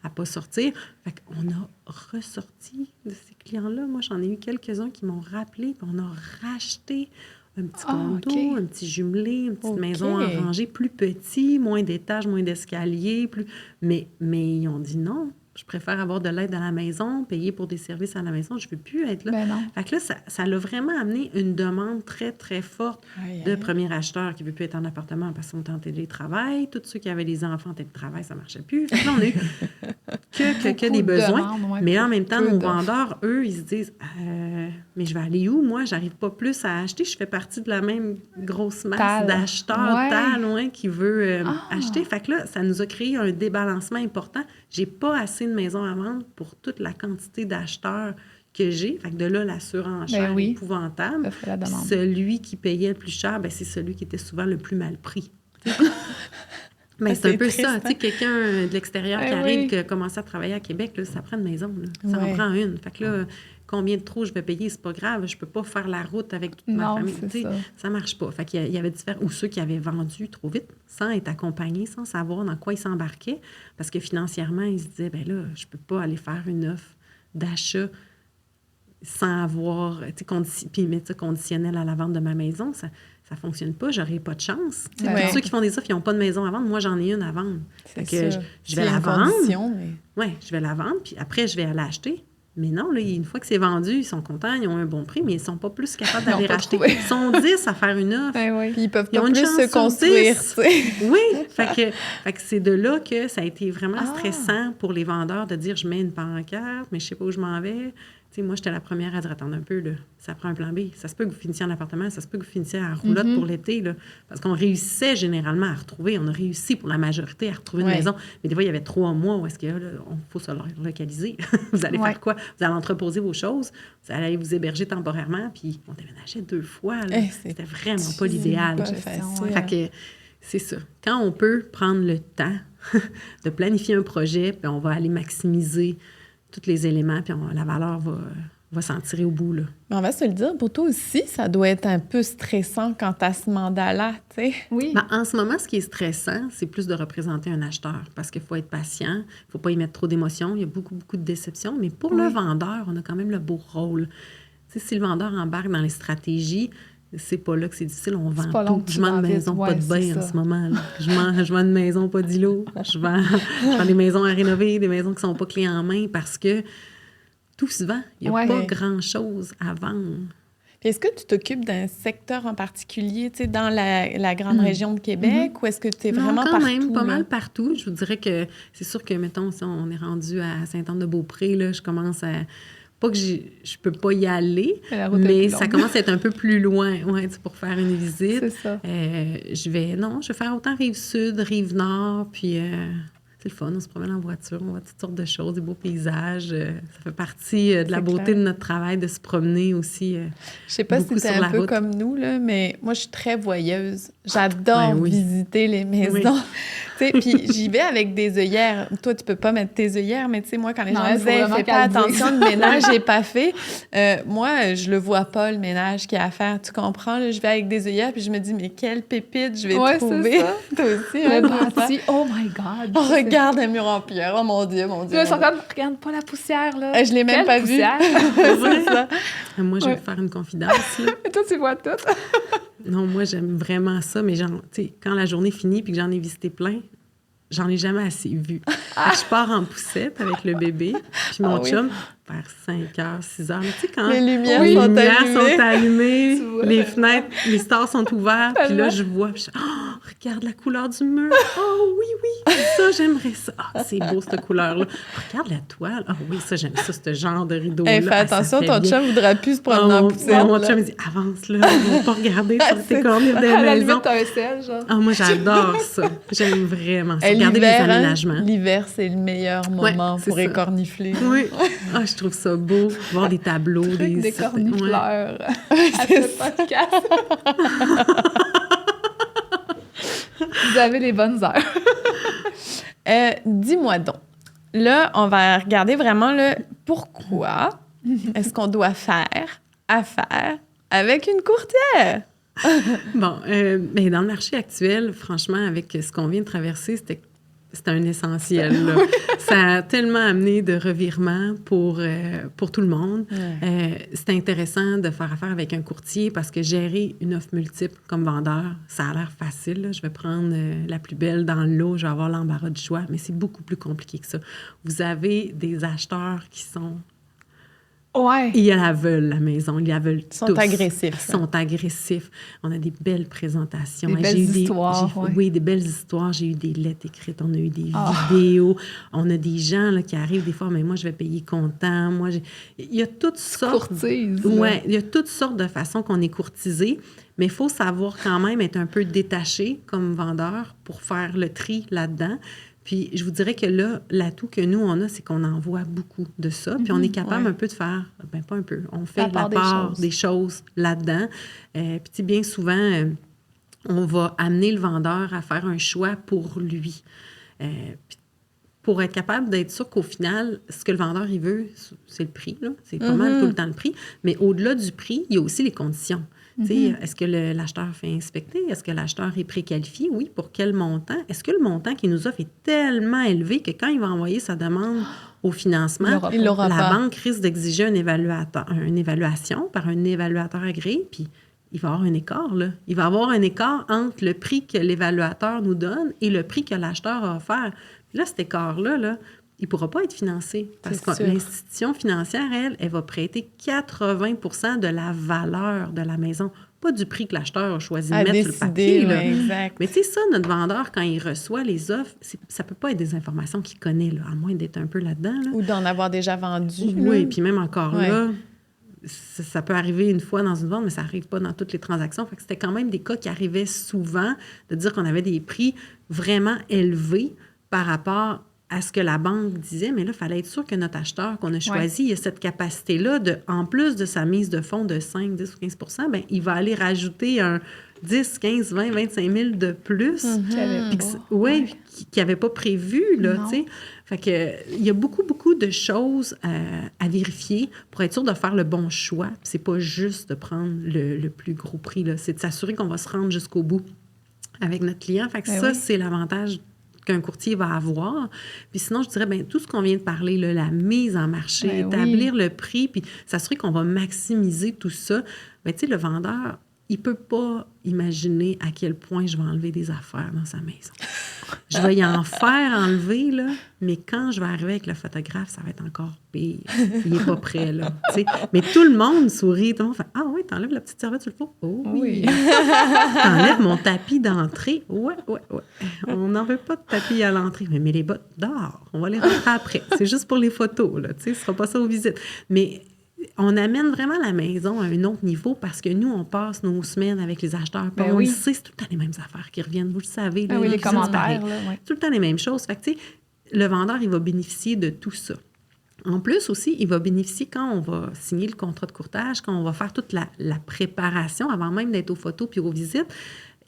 [SPEAKER 3] à pas sortir. Fait qu'on a ressorti de ces clients-là. Moi, j'en ai eu quelques-uns qui m'ont rappelé, puis on a racheté un petit condo, un petit jumelé, une petite maison en rangée, plus petit, moins d'étages, moins d'escaliers. Mais ils ont dit non. Je préfère avoir de l'aide à la maison, payer pour des services à la maison. Je ne veux plus être là.
[SPEAKER 2] Ben non.
[SPEAKER 3] Fait que là, ça l'a vraiment amené une demande très, très forte de premiers acheteurs qui ne veulent plus être en appartement parce qu'ils sont en télétravail. Tous ceux qui avaient des enfants en télétravail, ça ne marchait plus. Fait que là, on a eu que des besoins. Mais en même temps, nos vendeurs, eux, ils se disent mais je vais aller où, moi? J'arrive pas plus à acheter. Je fais partie de la même grosse masse d'acheteurs qui veut acheter. Fait que là, ça nous a créé un débalancement important. J'ai pas assez de maisons à vendre pour toute la quantité d'acheteurs que j'ai. Fait que de là, la surenchère est épouvantable. Celui qui payait le plus cher, c'est celui qui était souvent le plus mal pris. Mais c'est un peu triste, ça. Tu sais, quelqu'un de l'extérieur qui arrive, qui a commencé à travailler à Québec, là, ça prend une maison. Là. Ça en prend une. Fait que là, combien de trous je vais payer, c'est pas grave. Je peux pas faire la route avec toute ma famille. Ça marche pas. Fait qu'il y avait différents... Ou ceux qui avaient vendu trop vite, sans être accompagnés, sans savoir dans quoi ils s'embarquaient. Parce que financièrement, ils se disaient, ben là, je peux pas aller faire une offre d'achat sans avoir... Puis mettre ça conditionnel à la vente de ma maison. Ça fonctionne pas, j'aurais pas de chance. Ceux qui font des offres, ils n'ont pas de maison à vendre. Moi, j'en ai une à vendre. Fait que je vais la vendre. Oui, je vais la vendre, puis après, je vais aller acheter. Mais non, là, une fois que c'est vendu, ils sont contents, ils ont un bon prix, mais ils ne sont pas plus capables d'aller racheter. Ils sont 10 à faire une offre.
[SPEAKER 1] Puis ils peuvent pas plus se construire.
[SPEAKER 3] Oui, fait que c'est de là que ça a été vraiment stressant pour les vendeurs de dire, je mets une pancarte, mais je sais pas où je m'en vais. Tu sais, moi, j'étais la première à dire, attendre un peu, là, ça prend un plan B. Ça se peut que vous finissiez en appartement, ça se peut que vous finissiez en roulotte pour l'été, là, parce qu'on réussissait généralement à retrouver, on a réussi pour la majorité à retrouver une maison. Mais des fois, il y avait 3 mois où est-ce qu'il faut se localiser. Vous allez faire quoi? Vous allez entreposer vos choses, vous allez vous héberger temporairement, puis on déménageait 2 fois. Là. C'était vraiment pas l'idéal. Fait que c'est ça. Quand on peut prendre le temps de planifier un projet, puis on va aller maximiser tous les éléments, puis la valeur va s'en tirer au bout, là.
[SPEAKER 1] Mais on va se le dire, pour toi aussi, ça doit être un peu stressant quant à ce mandat-là, tu sais.
[SPEAKER 2] Oui.
[SPEAKER 3] Ben, en ce moment, ce qui est stressant, c'est plus de représenter un acheteur, parce qu'il faut être patient, il ne faut pas y mettre trop d'émotions, il y a beaucoup, beaucoup de déceptions, mais pour le vendeur, on a quand même le beau rôle. Tu sais, si le vendeur embarque dans les stratégies, c'est pas là que c'est difficile, on vend tout. Je vends une maison, pas de bain en ce moment. Là. Je vends une maison, pas d'îlot. Je vends des maisons à rénover, des maisons qui sont pas clés en main parce que tout se vend. Il n'y a pas grand-chose à vendre.
[SPEAKER 1] Puis est-ce que tu t'occupes d'un secteur en particulier, tu sais, dans la grande région de Québec, ou est-ce que tu es vraiment partout?
[SPEAKER 3] Quand même, pas mal partout. Je vous dirais que c'est sûr que, mettons, si on est rendu à Sainte-Anne-de-Beaupré, là, je commence à... Pas que je peux pas y aller, mais ça commence à être un peu plus loin pour faire une visite.
[SPEAKER 2] C'est ça.
[SPEAKER 3] Je vais faire autant Rive-Sud, Rive-Nord, puis c'est le fun, on se promène en voiture, on voit toutes sortes de choses, des beaux paysages. Ça fait partie de la beauté de notre travail, de se promener aussi.
[SPEAKER 1] Je sais pas si t'es un peu comme nous, là, mais moi, je suis très voyeuse. J'adore visiter les maisons. Puis j'y vais avec des œillères. Toi, tu peux pas mettre tes œillères, mais tu sais, moi, quand les gens disaient « fais pas attention, le ménage n'est pas fait », moi, je le vois pas, le ménage qu'il y a à faire. Tu comprends? Là, je vais avec des œillères, puis je me dis « mais quelle pépite je vais trouver! » Toi aussi,
[SPEAKER 2] le bâti, oh my God!
[SPEAKER 1] On regarde un mur en pierre, oh mon Dieu, mon Dieu.
[SPEAKER 2] Là, regarde pas la poussière, là.
[SPEAKER 1] Je l'ai même pas vue.
[SPEAKER 3] C'est ça. Moi, je vais vous faire une confidence.
[SPEAKER 2] Et toi, tu vois tout.
[SPEAKER 3] Non, moi, j'aime vraiment ça, mais quand la journée finit puis que j'en ai visité plein, j'en ai jamais assez vu. Je pars en poussette avec le bébé, puis mon chum, vers 5h, 6h. Tu sais, quand
[SPEAKER 1] les lumières sont
[SPEAKER 3] allumées, les fenêtres, les stores sont ouvertes, puis là, je vois, puis regarde la couleur du mur. Oh oui, ça, j'aimerais ça. C'est beau, cette couleur-là. Regarde la toile. Oui, ça, j'aime ça, ce genre de rideau-là.
[SPEAKER 1] Fais attention, ton chum voudra plus se promener en poussette.
[SPEAKER 3] Mon chum, il dit, avance, là, on va pas regarder sur tes corners des maisons.
[SPEAKER 2] À la limite, t'as un sel, genre.
[SPEAKER 3] Moi, j'adore ça. J'aime vraiment ça. Regardez les aménagements.
[SPEAKER 1] L'hiver, c'est le meilleur moment pour écornifler.
[SPEAKER 3] Oui. Je trouve ça beau, voir des tableaux.
[SPEAKER 2] Des cornifleurs à ce podcast. Vous avez les bonnes heures.
[SPEAKER 1] Dis-moi donc, là, on va regarder vraiment le pourquoi est-ce qu'on doit faire affaire avec une courtière?
[SPEAKER 3] Bon, mais dans le marché actuel, franchement, avec ce qu'on vient de traverser, c'était c'était un essentiel. Là. Ça a tellement amené de revirements pour tout le monde. C'était intéressant de faire affaire avec un courtier parce que gérer une offre multiple comme vendeur, ça a l'air facile. Là. Je vais prendre la plus belle dans le lot, je vais avoir l'embarras du choix, mais c'est beaucoup plus compliqué que ça. Vous avez des acheteurs qui sont... Ils la veulent, la maison. Ils la veulent tous.
[SPEAKER 1] Ils sont agressifs.
[SPEAKER 3] Ils sont agressifs. On a des belles présentations.
[SPEAKER 2] Des belles histoires.
[SPEAKER 3] Oui, des belles histoires. J'ai eu des lettres écrites. On a eu des vidéos. On a des gens là, qui arrivent des fois, mais moi, je vais payer comptant. Il y a toutes sortes...
[SPEAKER 2] Courtise.
[SPEAKER 3] Oui, il y a toutes sortes de façons qu'on est courtisé, mais il faut savoir quand même être un peu détaché comme vendeur pour faire le tri là-dedans. Puis, je vous dirais que là, l'atout que nous, on a, c'est qu'on en voit beaucoup de ça. Puis, on est capable un peu de faire... Bien, pas un peu. On fait la part des choses là-dedans. Puis, bien souvent, on va amener le vendeur à faire un choix pour lui. Puis, pour être capable d'être sûr qu'au final, ce que le vendeur, il veut, c'est le prix. Là. C'est pas mal tout le temps le prix. Mais au-delà du prix, il y a aussi les conditions. Est-ce que l'acheteur fait inspecter? Est-ce que l'acheteur est préqualifié? Oui, pour quel montant? Est-ce que le montant qu'il nous offre est tellement élevé que quand il va envoyer sa demande au financement, la banque risque d'exiger une évaluation par un évaluateur agréé, puis il va y avoir un écart. Là. Il va y avoir un écart entre le prix que l'évaluateur nous donne et le prix que l'acheteur a offert. Puis là, cet écart-là, il ne pourra pas être financé parce que l'institution financière, elle va prêter 80% de la valeur de la maison, pas du prix que l'acheteur a choisi de mettre sur le papier. Là.
[SPEAKER 1] Exact.
[SPEAKER 3] Mais tu sais, ça, notre vendeur, quand il reçoit les offres, ça ne peut pas être des informations qu'il connaît, là, à moins d'être un peu là-dedans. Là.
[SPEAKER 1] Ou d'en avoir déjà vendu.
[SPEAKER 3] Oui, puis même encore là, ça peut arriver une fois dans une vente, mais ça n'arrive pas dans toutes les transactions. Fait que c'était quand même des cas qui arrivaient souvent, de dire qu'on avait des prix vraiment élevés par rapport à ce que la banque disait, mais là, il fallait être sûr que notre acheteur qu'on a choisi, il a cette capacité-là, en plus de sa mise de fonds de 5, 10 ou 15 %, bien, il va aller rajouter un 10, 15, 20, 25 000 de plus. Qu'il n'avait pas prévu, là, tu sais. Fait que, il y a beaucoup, beaucoup de choses à vérifier pour être sûr de faire le bon choix. Puis c'est pas juste de prendre le plus gros prix, là. C'est de s'assurer qu'on va se rendre jusqu'au bout avec notre client. Fait que c'est l'avantage qu'un courtier va avoir. Puis sinon, je dirais, bien, tout ce qu'on vient de parler, là, la mise en marché, établir le prix, puis s'assurer qu'on va maximiser tout ça. Bien, tu sais, le vendeur, il ne peut pas imaginer à quel point je vais enlever des affaires dans sa maison. Je vais y en faire enlever, là, mais quand je vais arriver avec le photographe, ça va être encore pire. Il n'est pas prêt, là. T'sais. Mais tout le monde sourit. Tout le monde fait « Ah oui, t'enlèves la petite serviette sur le four? Oh oui! T'enlèves mon tapis d'entrée? Ouais. On n'en veut pas de tapis à l'entrée. Mais les bottes dehors, on va les rentrer après. C'est juste pour les photos, là. Tu sais, ce ne sera pas ça aux visites. Mais... on amène vraiment la maison à un autre niveau parce que nous, on passe nos semaines avec les acheteurs. On le sait, c'est tout le temps les mêmes affaires qui reviennent. Vous le savez. Là,
[SPEAKER 2] les commentaires.
[SPEAKER 3] Tout le temps les mêmes choses. Fait que, tu sais, le vendeur, il va bénéficier de tout ça. En plus aussi, il va bénéficier quand on va signer le contrat de courtage, quand on va faire toute la préparation avant même d'être aux photos puis aux visites.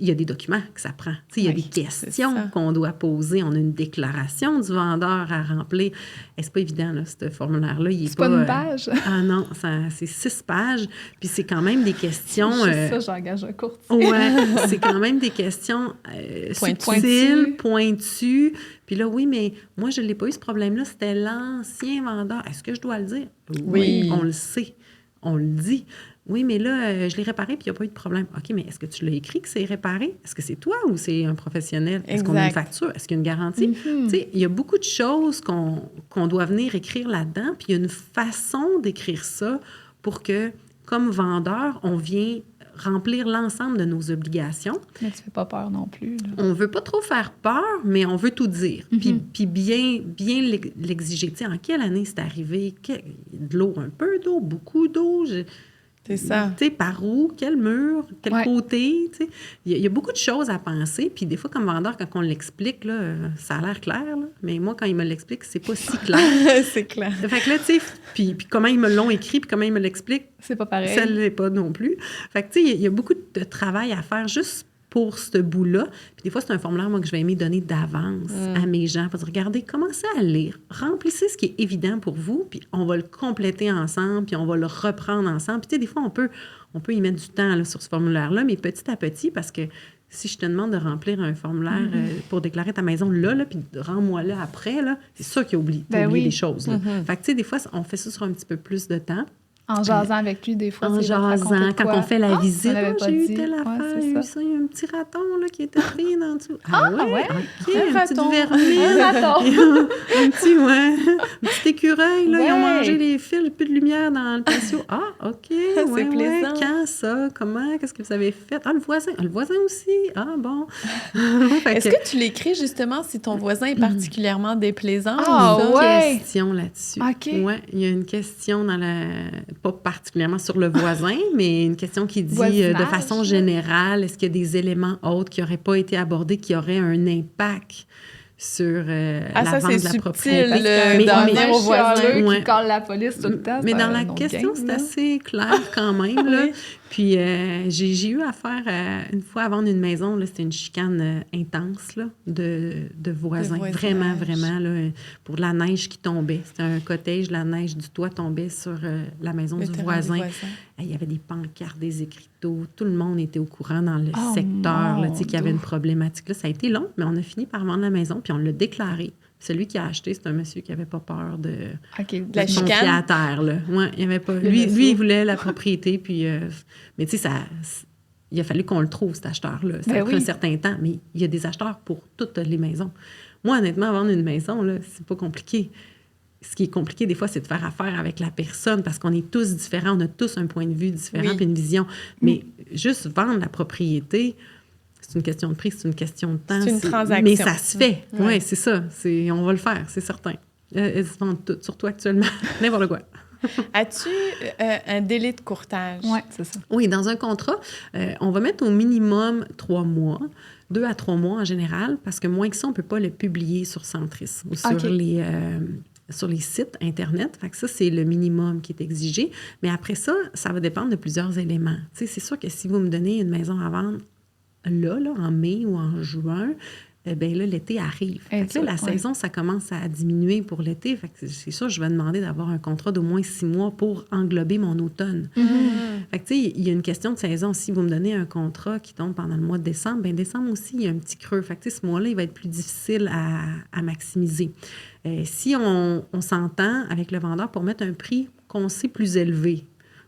[SPEAKER 3] Il y a des documents que ça prend. Il y a des questions qu'on doit poser. On a une déclaration du vendeur à remplir. Et c'est pas évident, là, ce formulaire-là.
[SPEAKER 2] C'est pas une page?
[SPEAKER 3] Ah non, c'est 6 pages. Puis c'est quand même des questions...
[SPEAKER 2] ça, j'engage un courtier.
[SPEAKER 3] Oui, c'est quand même des questions subtiles, pointues. Puis là, oui, mais moi, je ne l'ai pas eu, ce problème-là. C'était l'ancien vendeur. Est-ce que je dois le dire? Oui, on le sait. On le dit. Oui, mais là, je l'ai réparé puis il n'y a pas eu de problème. OK, mais est-ce que tu l'as écrit que c'est réparé? Est-ce que c'est toi ou c'est un professionnel? Est-ce qu'on a une facture? Est-ce qu'il y a une garantie? Tu sais, il y a beaucoup de choses qu'on doit venir écrire là-dedans, puis il y a une façon d'écrire ça pour que, comme vendeur, on vient remplir l'ensemble de nos obligations.
[SPEAKER 2] Mais tu ne fais pas peur non plus. Là.
[SPEAKER 3] On ne veut pas trop faire peur, mais on veut tout dire. Puis bien l'exiger. Tu sais, en quelle année c'est arrivé? De l'eau, un peu d'eau, beaucoup d'eau?
[SPEAKER 1] C'est ça.
[SPEAKER 3] Tu sais, par où, quel mur, quel côté, tu sais. Il y a beaucoup de choses à penser. Puis des fois, comme vendeur, quand on l'explique, là, ça a l'air clair, là. Mais moi, quand il me l'explique, c'est pas si clair.
[SPEAKER 1] C'est clair.
[SPEAKER 3] Fait que là, tu sais, puis comment ils me l'ont écrit, puis comment ils me l'expliquent,
[SPEAKER 2] c'est pas pareil.
[SPEAKER 3] Ça ne l'est pas non plus. Fait que, tu sais, il y a beaucoup de travail à faire juste pour ce bout-là. Puis des fois, c'est un formulaire, moi, que je vais aimer donner d'avance à mes gens. Pour dire, regardez, commencez à lire. Remplissez ce qui est évident pour vous, puis on va le compléter ensemble, puis on va le reprendre ensemble. Puis tu sais, des fois, on peut y mettre du temps là, sur ce formulaire-là, mais petit à petit, parce que si je te demande de remplir un formulaire pour déclarer ta maison là puis rends-moi-le après, là, c'est sûr qu'il oublie des choses. Là. Fait que, tu sais, des fois, on fait ça sur un petit peu plus de temps.
[SPEAKER 2] En jasant avec lui, des fois,
[SPEAKER 3] en jasant, quand on fait la visite, j'ai eu telle affaire, il y a eu un petit raton là, qui était pris dans le dessous.
[SPEAKER 2] Ouais?
[SPEAKER 3] OK, un
[SPEAKER 2] raton.
[SPEAKER 3] petit vermine.
[SPEAKER 2] Un raton.
[SPEAKER 3] un petit écureuil, là, ils ont mangé les fils, plus de lumière dans le patio. Ah, OK,
[SPEAKER 1] c'est plaisant.
[SPEAKER 3] Quand ça? Comment? Qu'est-ce que vous avez fait? Ah, le voisin aussi. Ah, bon.
[SPEAKER 1] Est-ce que tu l'écris, justement, si ton voisin est particulièrement déplaisant?
[SPEAKER 2] Ah,
[SPEAKER 3] Il y a
[SPEAKER 2] ouais!
[SPEAKER 3] une question là-dessus.
[SPEAKER 2] OK.
[SPEAKER 3] Ouais, il y a une question dans pas particulièrement sur le voisin, mais une question qui dit de façon générale, est-ce qu'il y a des éléments autres qui n'auraient pas été abordés qui auraient un impact sur la vente de la propriété?
[SPEAKER 1] D'en venir au voisin
[SPEAKER 2] qui colle la police tout le temps.
[SPEAKER 3] Mais dans la question, c'est assez clair quand même. Là. Puis j'ai eu affaire une fois à vendre une maison, là, c'était une chicane intense là, de voisins. Vraiment, là, pour de la neige qui tombait. C'était un cottage, la neige du toit tombait sur la maison du voisin. Il y avait des pancartes, des écriteaux. Tout le monde était au courant dans le secteur qu'il y avait une problématique. Là, ça a été long, mais on a fini par vendre la maison, puis on l'a déclaré. Celui qui a acheté, c'est un monsieur qui n'avait pas peur de
[SPEAKER 1] la chicane.
[SPEAKER 3] Pied à terre. Là. Ouais, il avait pas, lui, il voulait la propriété. Puis, mais tu sais, il a fallu qu'on le trouve, cet acheteur-là. Ça a pris un certain temps, mais il y a des acheteurs pour toutes les maisons. Moi, honnêtement, vendre une maison, là, c'est pas compliqué. Ce qui est compliqué, des fois, c'est de faire affaire avec la personne parce qu'on est tous différents, on a tous un point de vue différent puis une vision. Mais juste vendre la propriété... C'est une question de prix, c'est une question de temps.
[SPEAKER 1] C'est une transaction.
[SPEAKER 3] Mais ça se fait. Oui, c'est ça. On va le faire, c'est certain. Elles se vendent toutes, surtout actuellement. N'importe quoi.
[SPEAKER 1] As-tu un délai de courtage?
[SPEAKER 2] Oui, c'est ça.
[SPEAKER 3] Oui, dans un contrat, on va mettre au minimum 3 mois, 2 à 3 mois en général, parce que moins que ça, on ne peut pas le publier sur Centris ou sur les sites Internet. Fait que ça, c'est le minimum qui est exigé. Mais après ça, ça va dépendre de plusieurs éléments. Tu sais, c'est sûr que si vous me donnez une maison à vendre, là, en mai ou en juin, bien là, l'été arrive. Fait que là, la saison, ça commence à diminuer pour l'été. Fait que c'est sûr, je vais demander d'avoir un contrat d'au moins 6 mois pour englober mon automne. Fait que, tu sais, il y a une question de saison. Si vous me donnez un contrat qui tombe pendant le mois de décembre, bien, décembre aussi, il y a un petit creux. Fait que, ce mois-là, il va être plus difficile à maximiser. Si on s'entend avec le vendeur pour mettre un prix qu'on sait plus élevé,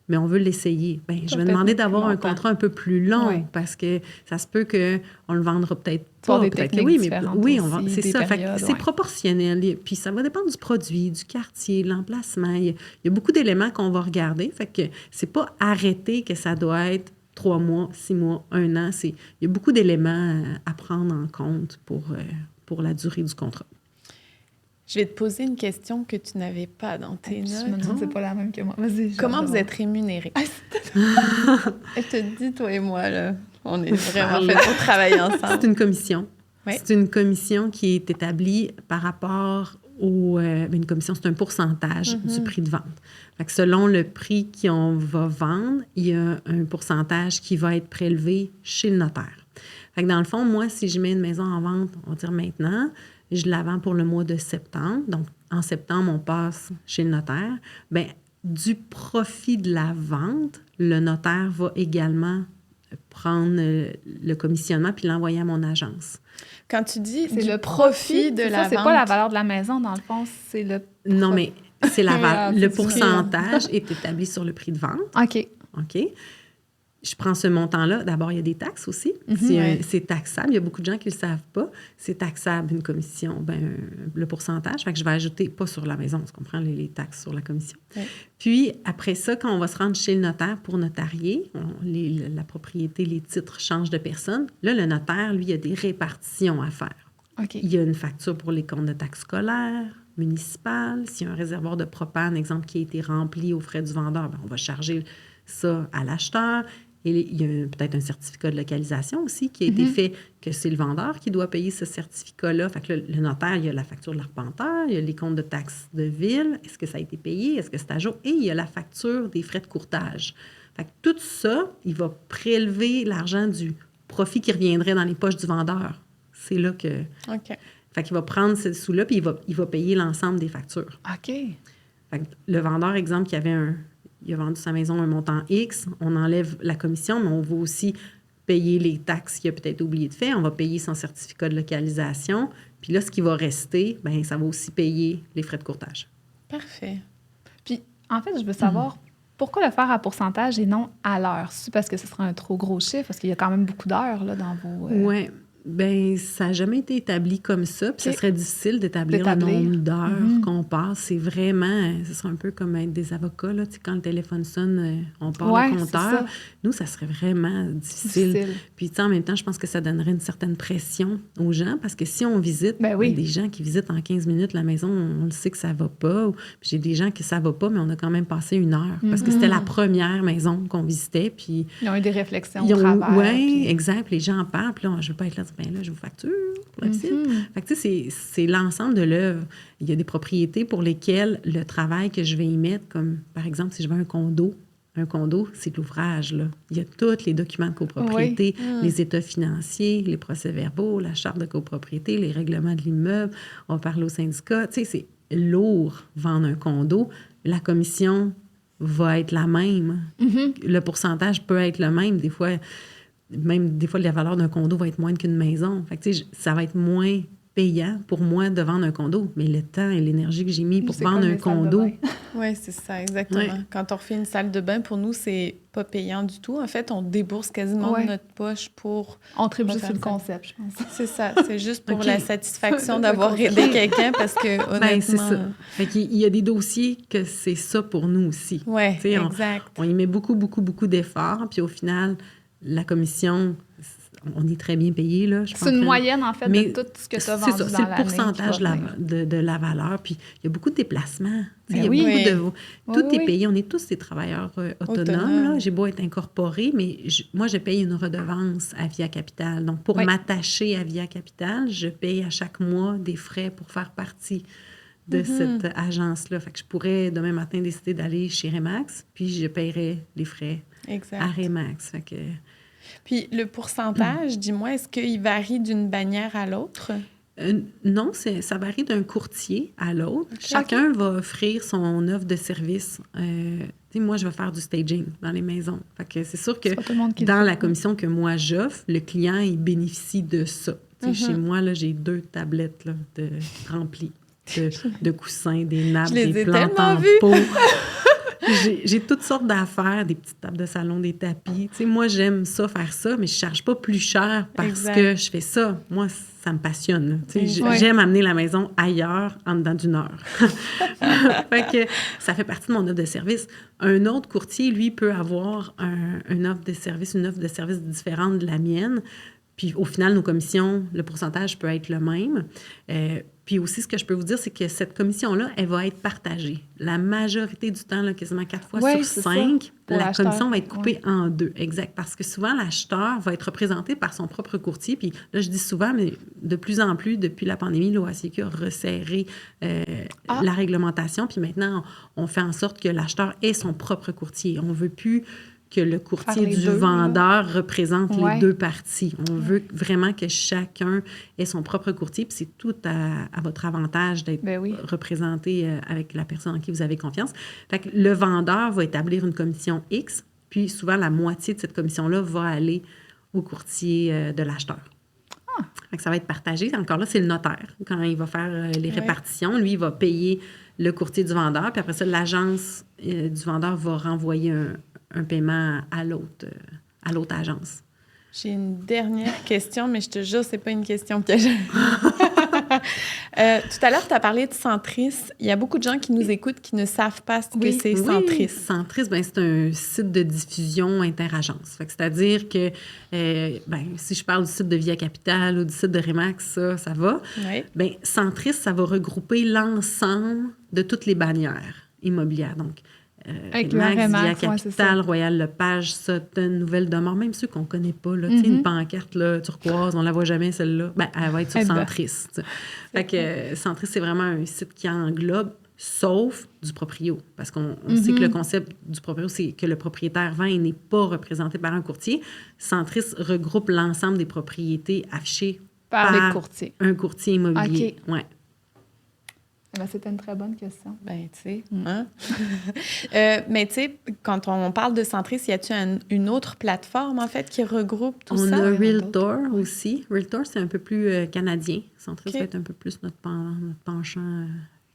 [SPEAKER 3] mais on veut l'essayer. Bien, je vais demander d'avoir un contrat un peu plus long parce que ça se peut qu'on le vendra peut-être pas.
[SPEAKER 2] Des techniques différentes
[SPEAKER 3] c'est ça. Périodes, c'est proportionnel. Puis ça va dépendre du produit, du quartier, de l'emplacement. Il y a beaucoup d'éléments qu'on va regarder. Fait que c'est pas arrêté que ça doit être 3 mois, 6 mois, 1 an. Il y a beaucoup d'éléments à prendre en compte pour la durée du contrat.
[SPEAKER 1] Je vais te poser une question que tu n'avais pas dans tes notes.
[SPEAKER 2] Je me demande, c'est pas la même que moi. Vas-y.
[SPEAKER 1] Comment vous êtes rémunérés? Je te dis, toi et moi, là, on est vraiment fait pour travailler ensemble.
[SPEAKER 3] C'est une commission.
[SPEAKER 1] Oui.
[SPEAKER 3] C'est une commission qui est établie par rapport une commission, c'est un pourcentage du prix de vente. Fait que selon le prix qu'on va vendre, il y a un pourcentage qui va être prélevé chez le notaire. Fait que dans le fond, moi, si je mets une maison en vente, on va dire maintenant, je la vends pour le mois de septembre. Donc, en septembre, on passe chez le notaire. Bien, du profit de la vente, le notaire va également prendre le commissionnement puis l'envoyer à mon agence.
[SPEAKER 1] Quand tu dis
[SPEAKER 2] c'est le
[SPEAKER 1] profit de la vente...
[SPEAKER 2] c'est pas la valeur de la maison, dans le fond, c'est le...
[SPEAKER 3] Non, mais c'est le pourcentage est établi sur le prix de vente. OK. Je prends ce montant-là. D'abord, il y a des taxes aussi. C'est taxable. Il y a beaucoup de gens qui ne le savent pas. C'est taxable, une commission, le pourcentage. Fait que je vais ajouter, pas sur la maison, tu comprends, les taxes sur la commission. Ouais. Puis, après ça, quand on va se rendre chez le notaire pour notarier, la propriété, les titres changent de personne. Là, le notaire, lui, il a des répartitions à faire. Il y a une facture pour les comptes de taxes scolaires, municipales. S'il y a un réservoir de propane, exemple, qui a été rempli aux frais du vendeur, on va charger ça à l'acheteur. Et il y a peut-être un certificat de localisation aussi qui a été fait, que c'est le vendeur qui doit payer ce certificat-là. Fait que le notaire, il y a la facture de l'arpenteur, il y a les comptes de taxes de ville. Est-ce que ça a été payé? Est-ce que c'est à jour? Et il y a la facture des frais de courtage. Fait que tout ça, il va prélever l'argent du profit qui reviendrait dans les poches du vendeur. C'est là que... Fait qu'il va prendre ce sous-là, puis il va payer l'ensemble des factures. Fait que le vendeur, exemple, il a vendu sa maison un montant X, on enlève la commission, mais on va aussi payer les taxes qu'il a peut-être oublié de faire, on va payer son certificat de localisation, puis là, ce qui va rester, bien, ça va aussi payer les frais de courtage.
[SPEAKER 1] Parfait.
[SPEAKER 2] Puis, en fait, je veux savoir pourquoi le faire à pourcentage et non à l'heure? C'est parce que ce serait un trop gros chiffre, parce qu'il y a quand même beaucoup d'heures là, dans vos...
[SPEAKER 3] Oui. Bien, ça n'a jamais été établi comme ça, puis ça serait difficile d'établir le nombre d'heures qu'on passe. C'est vraiment, ce serait un peu comme être des avocats, là, tu sais, quand le téléphone sonne, on part le compteur. Nous, ça serait vraiment difficile. Puis, tu sais, en même temps, je pense que ça donnerait une certaine pression aux gens, parce que si on visite, des gens qui visitent en 15 minutes la maison, on le sait que ça va pas. Puis j'ai des gens que ça va pas, mais on a quand même passé 1 heure, parce que c'était la première maison qu'on visitait, puis...
[SPEAKER 2] Ils ont eu des réflexions au travers.
[SPEAKER 3] Oui, exact. Les gens en parlent, puis là, je veux pas être là, ben là, je vous facture le site. Fait que, tu sais, c'est l'ensemble de l'œuvre. Il y a des propriétés pour lesquelles le travail que je vais y mettre, comme par exemple, si je veux un condo, c'est l'ouvrage, là. Il y a tous les documents de copropriété, les états financiers, les procès-verbaux, la charte de copropriété, les règlements de l'immeuble. On parle au syndicat. Tu sais, c'est lourd vendre un condo. La commission va être la même. Le pourcentage peut être le même. Des fois, la valeur d'un condo va être moindre qu'une maison. Fait que, tu sais, ça va être moins payant pour moi de vendre un condo. Mais le temps et l'énergie que j'ai mis pour vendre un condo...
[SPEAKER 1] Oui, c'est ça, exactement. Ouais. Quand on refait une salle de bain, pour nous, c'est pas payant du tout. En fait, on débourse quasiment de notre poche pour...
[SPEAKER 2] On tripe juste sur le concept, je pense.
[SPEAKER 1] C'est ça. C'est juste pour la satisfaction d'avoir aidé quelqu'un, parce que, honnêtement...
[SPEAKER 3] c'est ça. Fait qu'il y a des dossiers que c'est ça pour nous aussi.
[SPEAKER 1] Oui, exact.
[SPEAKER 3] On y met beaucoup, beaucoup, beaucoup d'efforts, puis au final... La commission, on est très bien payé, là.
[SPEAKER 2] C'est une moyenne, en fait, de tout ce que tu as vendu dans l'année.
[SPEAKER 3] C'est le pourcentage de la valeur. Puis il y a beaucoup de déplacements. Tout est payé. On est tous des travailleurs autonomes. Là. J'ai beau être incorporé, mais moi, je paye une redevance à Via Capital. Donc, pour m'attacher à Via Capital, je paye à chaque mois des frais pour faire partie de cette agence-là. Fait que je pourrais, demain matin, décider d'aller chez Remax, puis je paierais les frais à Remax. Fait que...
[SPEAKER 1] Puis le pourcentage, dis-moi, est-ce qu'il varie d'une bannière à l'autre?
[SPEAKER 3] Non, ça varie d'un courtier à l'autre. Chacun va offrir son offre de service. Moi, je vais faire du staging dans les maisons. Fait que c'est sûr que dans la commission que moi j'offre, le client, il bénéficie de ça. Chez moi, là, j'ai 2 tablettes là, remplies de coussins, des nappes, des plantes en pot. J'ai toutes sortes d'affaires, des petites tables de salon, des tapis. Tu sais, moi, j'aime ça, faire ça, mais je ne charge pas plus cher parce que je fais ça. Moi, ça me passionne. Tu sais, j'aime amener la maison ailleurs en dedans d'1 heure. Fait que ça fait partie de mon offre de service. Un autre courtier, lui, peut avoir une offre de service différente de la mienne. Puis au final, nos commissions, le pourcentage peut être le même. Puis aussi, ce que je peux vous dire, c'est que cette commission-là, elle va être partagée. La majorité du temps, là, quasiment 4 fois sur 5, la commission va être coupée en 2. Exact. Parce que souvent, l'acheteur va être représenté par son propre courtier. Puis là, je dis souvent, mais de plus en plus, depuis la pandémie, l'OACQ a resserré la réglementation. Puis maintenant, on fait en sorte que l'acheteur ait son propre courtier. On ne veut plus que le courtier du vendeur représente les 2 parties. On veut vraiment que chacun ait son propre courtier, puis c'est tout à votre avantage d'être représenté avec la personne en qui vous avez confiance. Fait que le vendeur va établir une commission X, puis souvent la moitié de cette commission-là va aller au courtier de l'acheteur. Fait que ça va être partagé. Encore là, c'est le notaire. Quand il va faire les répartitions, lui, il va payer le courtier du vendeur, puis après ça, l'agence du vendeur va renvoyer un paiement à l'autre agence.
[SPEAKER 1] J'ai une dernière question, mais je te jure, c'est pas une question piège. Tout à l'heure, tu as parlé de Centris. Il y a beaucoup de gens qui nous écoutent qui ne savent pas ce que c'est Centris.
[SPEAKER 3] Centris, c'est un site de diffusion interagence. C'est-à-dire que si je parle du site de Via Capital ou du site de Remax, ça va. Oui. Centris, ça va regrouper l'ensemble de toutes les bannières immobilières. Donc, Remax, Via Capital, Royal Lepage, Sutton, Nouvelle Demeure, même ceux qu'on ne connaît pas. Là, une pancarte là, turquoise, on ne la voit jamais, celle-là. Elle va être sur Centris. Fait que Centris, c'est vraiment un site qui englobe, sauf du proprio. Parce qu'on sait que le concept du proprio, c'est que le propriétaire vend et n'est pas représenté par un courtier. Centris regroupe l'ensemble des propriétés affichées par
[SPEAKER 2] les courtiers.
[SPEAKER 3] Un courtier immobilier.
[SPEAKER 2] OK.
[SPEAKER 3] Ouais.
[SPEAKER 2] C'était une très bonne question.
[SPEAKER 1] Ben, tu sais, hein? Mais tu sais, quand on parle de Centris, y a-t-il une autre plateforme, en fait, qui regroupe tout ça?
[SPEAKER 3] On a Realtor aussi. Realtor, c'est un peu plus canadien. Centris va être un peu plus notre penchant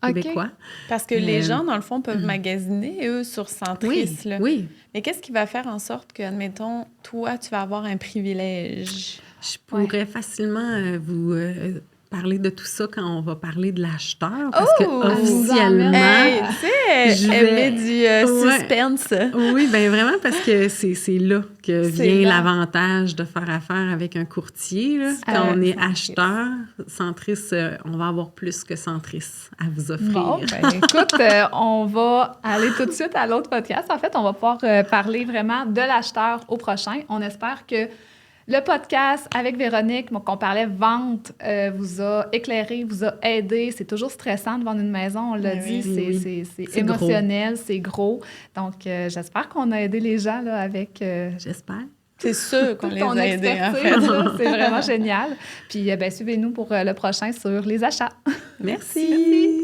[SPEAKER 3] québécois.
[SPEAKER 1] Parce que les gens, dans le fond, peuvent magasiner, eux, sur Centris.
[SPEAKER 3] Oui,
[SPEAKER 1] là.
[SPEAKER 3] oui.
[SPEAKER 1] Mais qu'est-ce qui va faire en sorte que, admettons, toi, tu vas avoir un privilège?
[SPEAKER 3] Je pourrais facilement vous parler de tout ça quand on va parler de l'acheteur, parce que officiellement,
[SPEAKER 1] tu sais, elle met du suspense.
[SPEAKER 3] Oui, bien vraiment, parce que c'est là que vient l'avantage de faire affaire avec un courtier. Là. Quand on est acheteur, Centris, on va avoir plus que Centris à vous offrir.
[SPEAKER 2] Bon, ben, écoute, on va aller tout de suite à l'autre podcast. En fait, on va pouvoir parler vraiment de l'acheteur au prochain. On espère que le podcast avec Véronique, qu'on parlait vente, vous a éclairé, vous a aidé. C'est toujours stressant de vendre une maison, on l'a dit, c'est émotionnel, c'est gros. Donc, j'espère qu'on a aidé les gens là, avec...
[SPEAKER 3] J'espère.
[SPEAKER 1] C'est sûr qu'on les a aidés, en fait.
[SPEAKER 2] C'est vraiment génial. Puis, suivez-nous pour le prochain sur les achats.
[SPEAKER 3] Merci.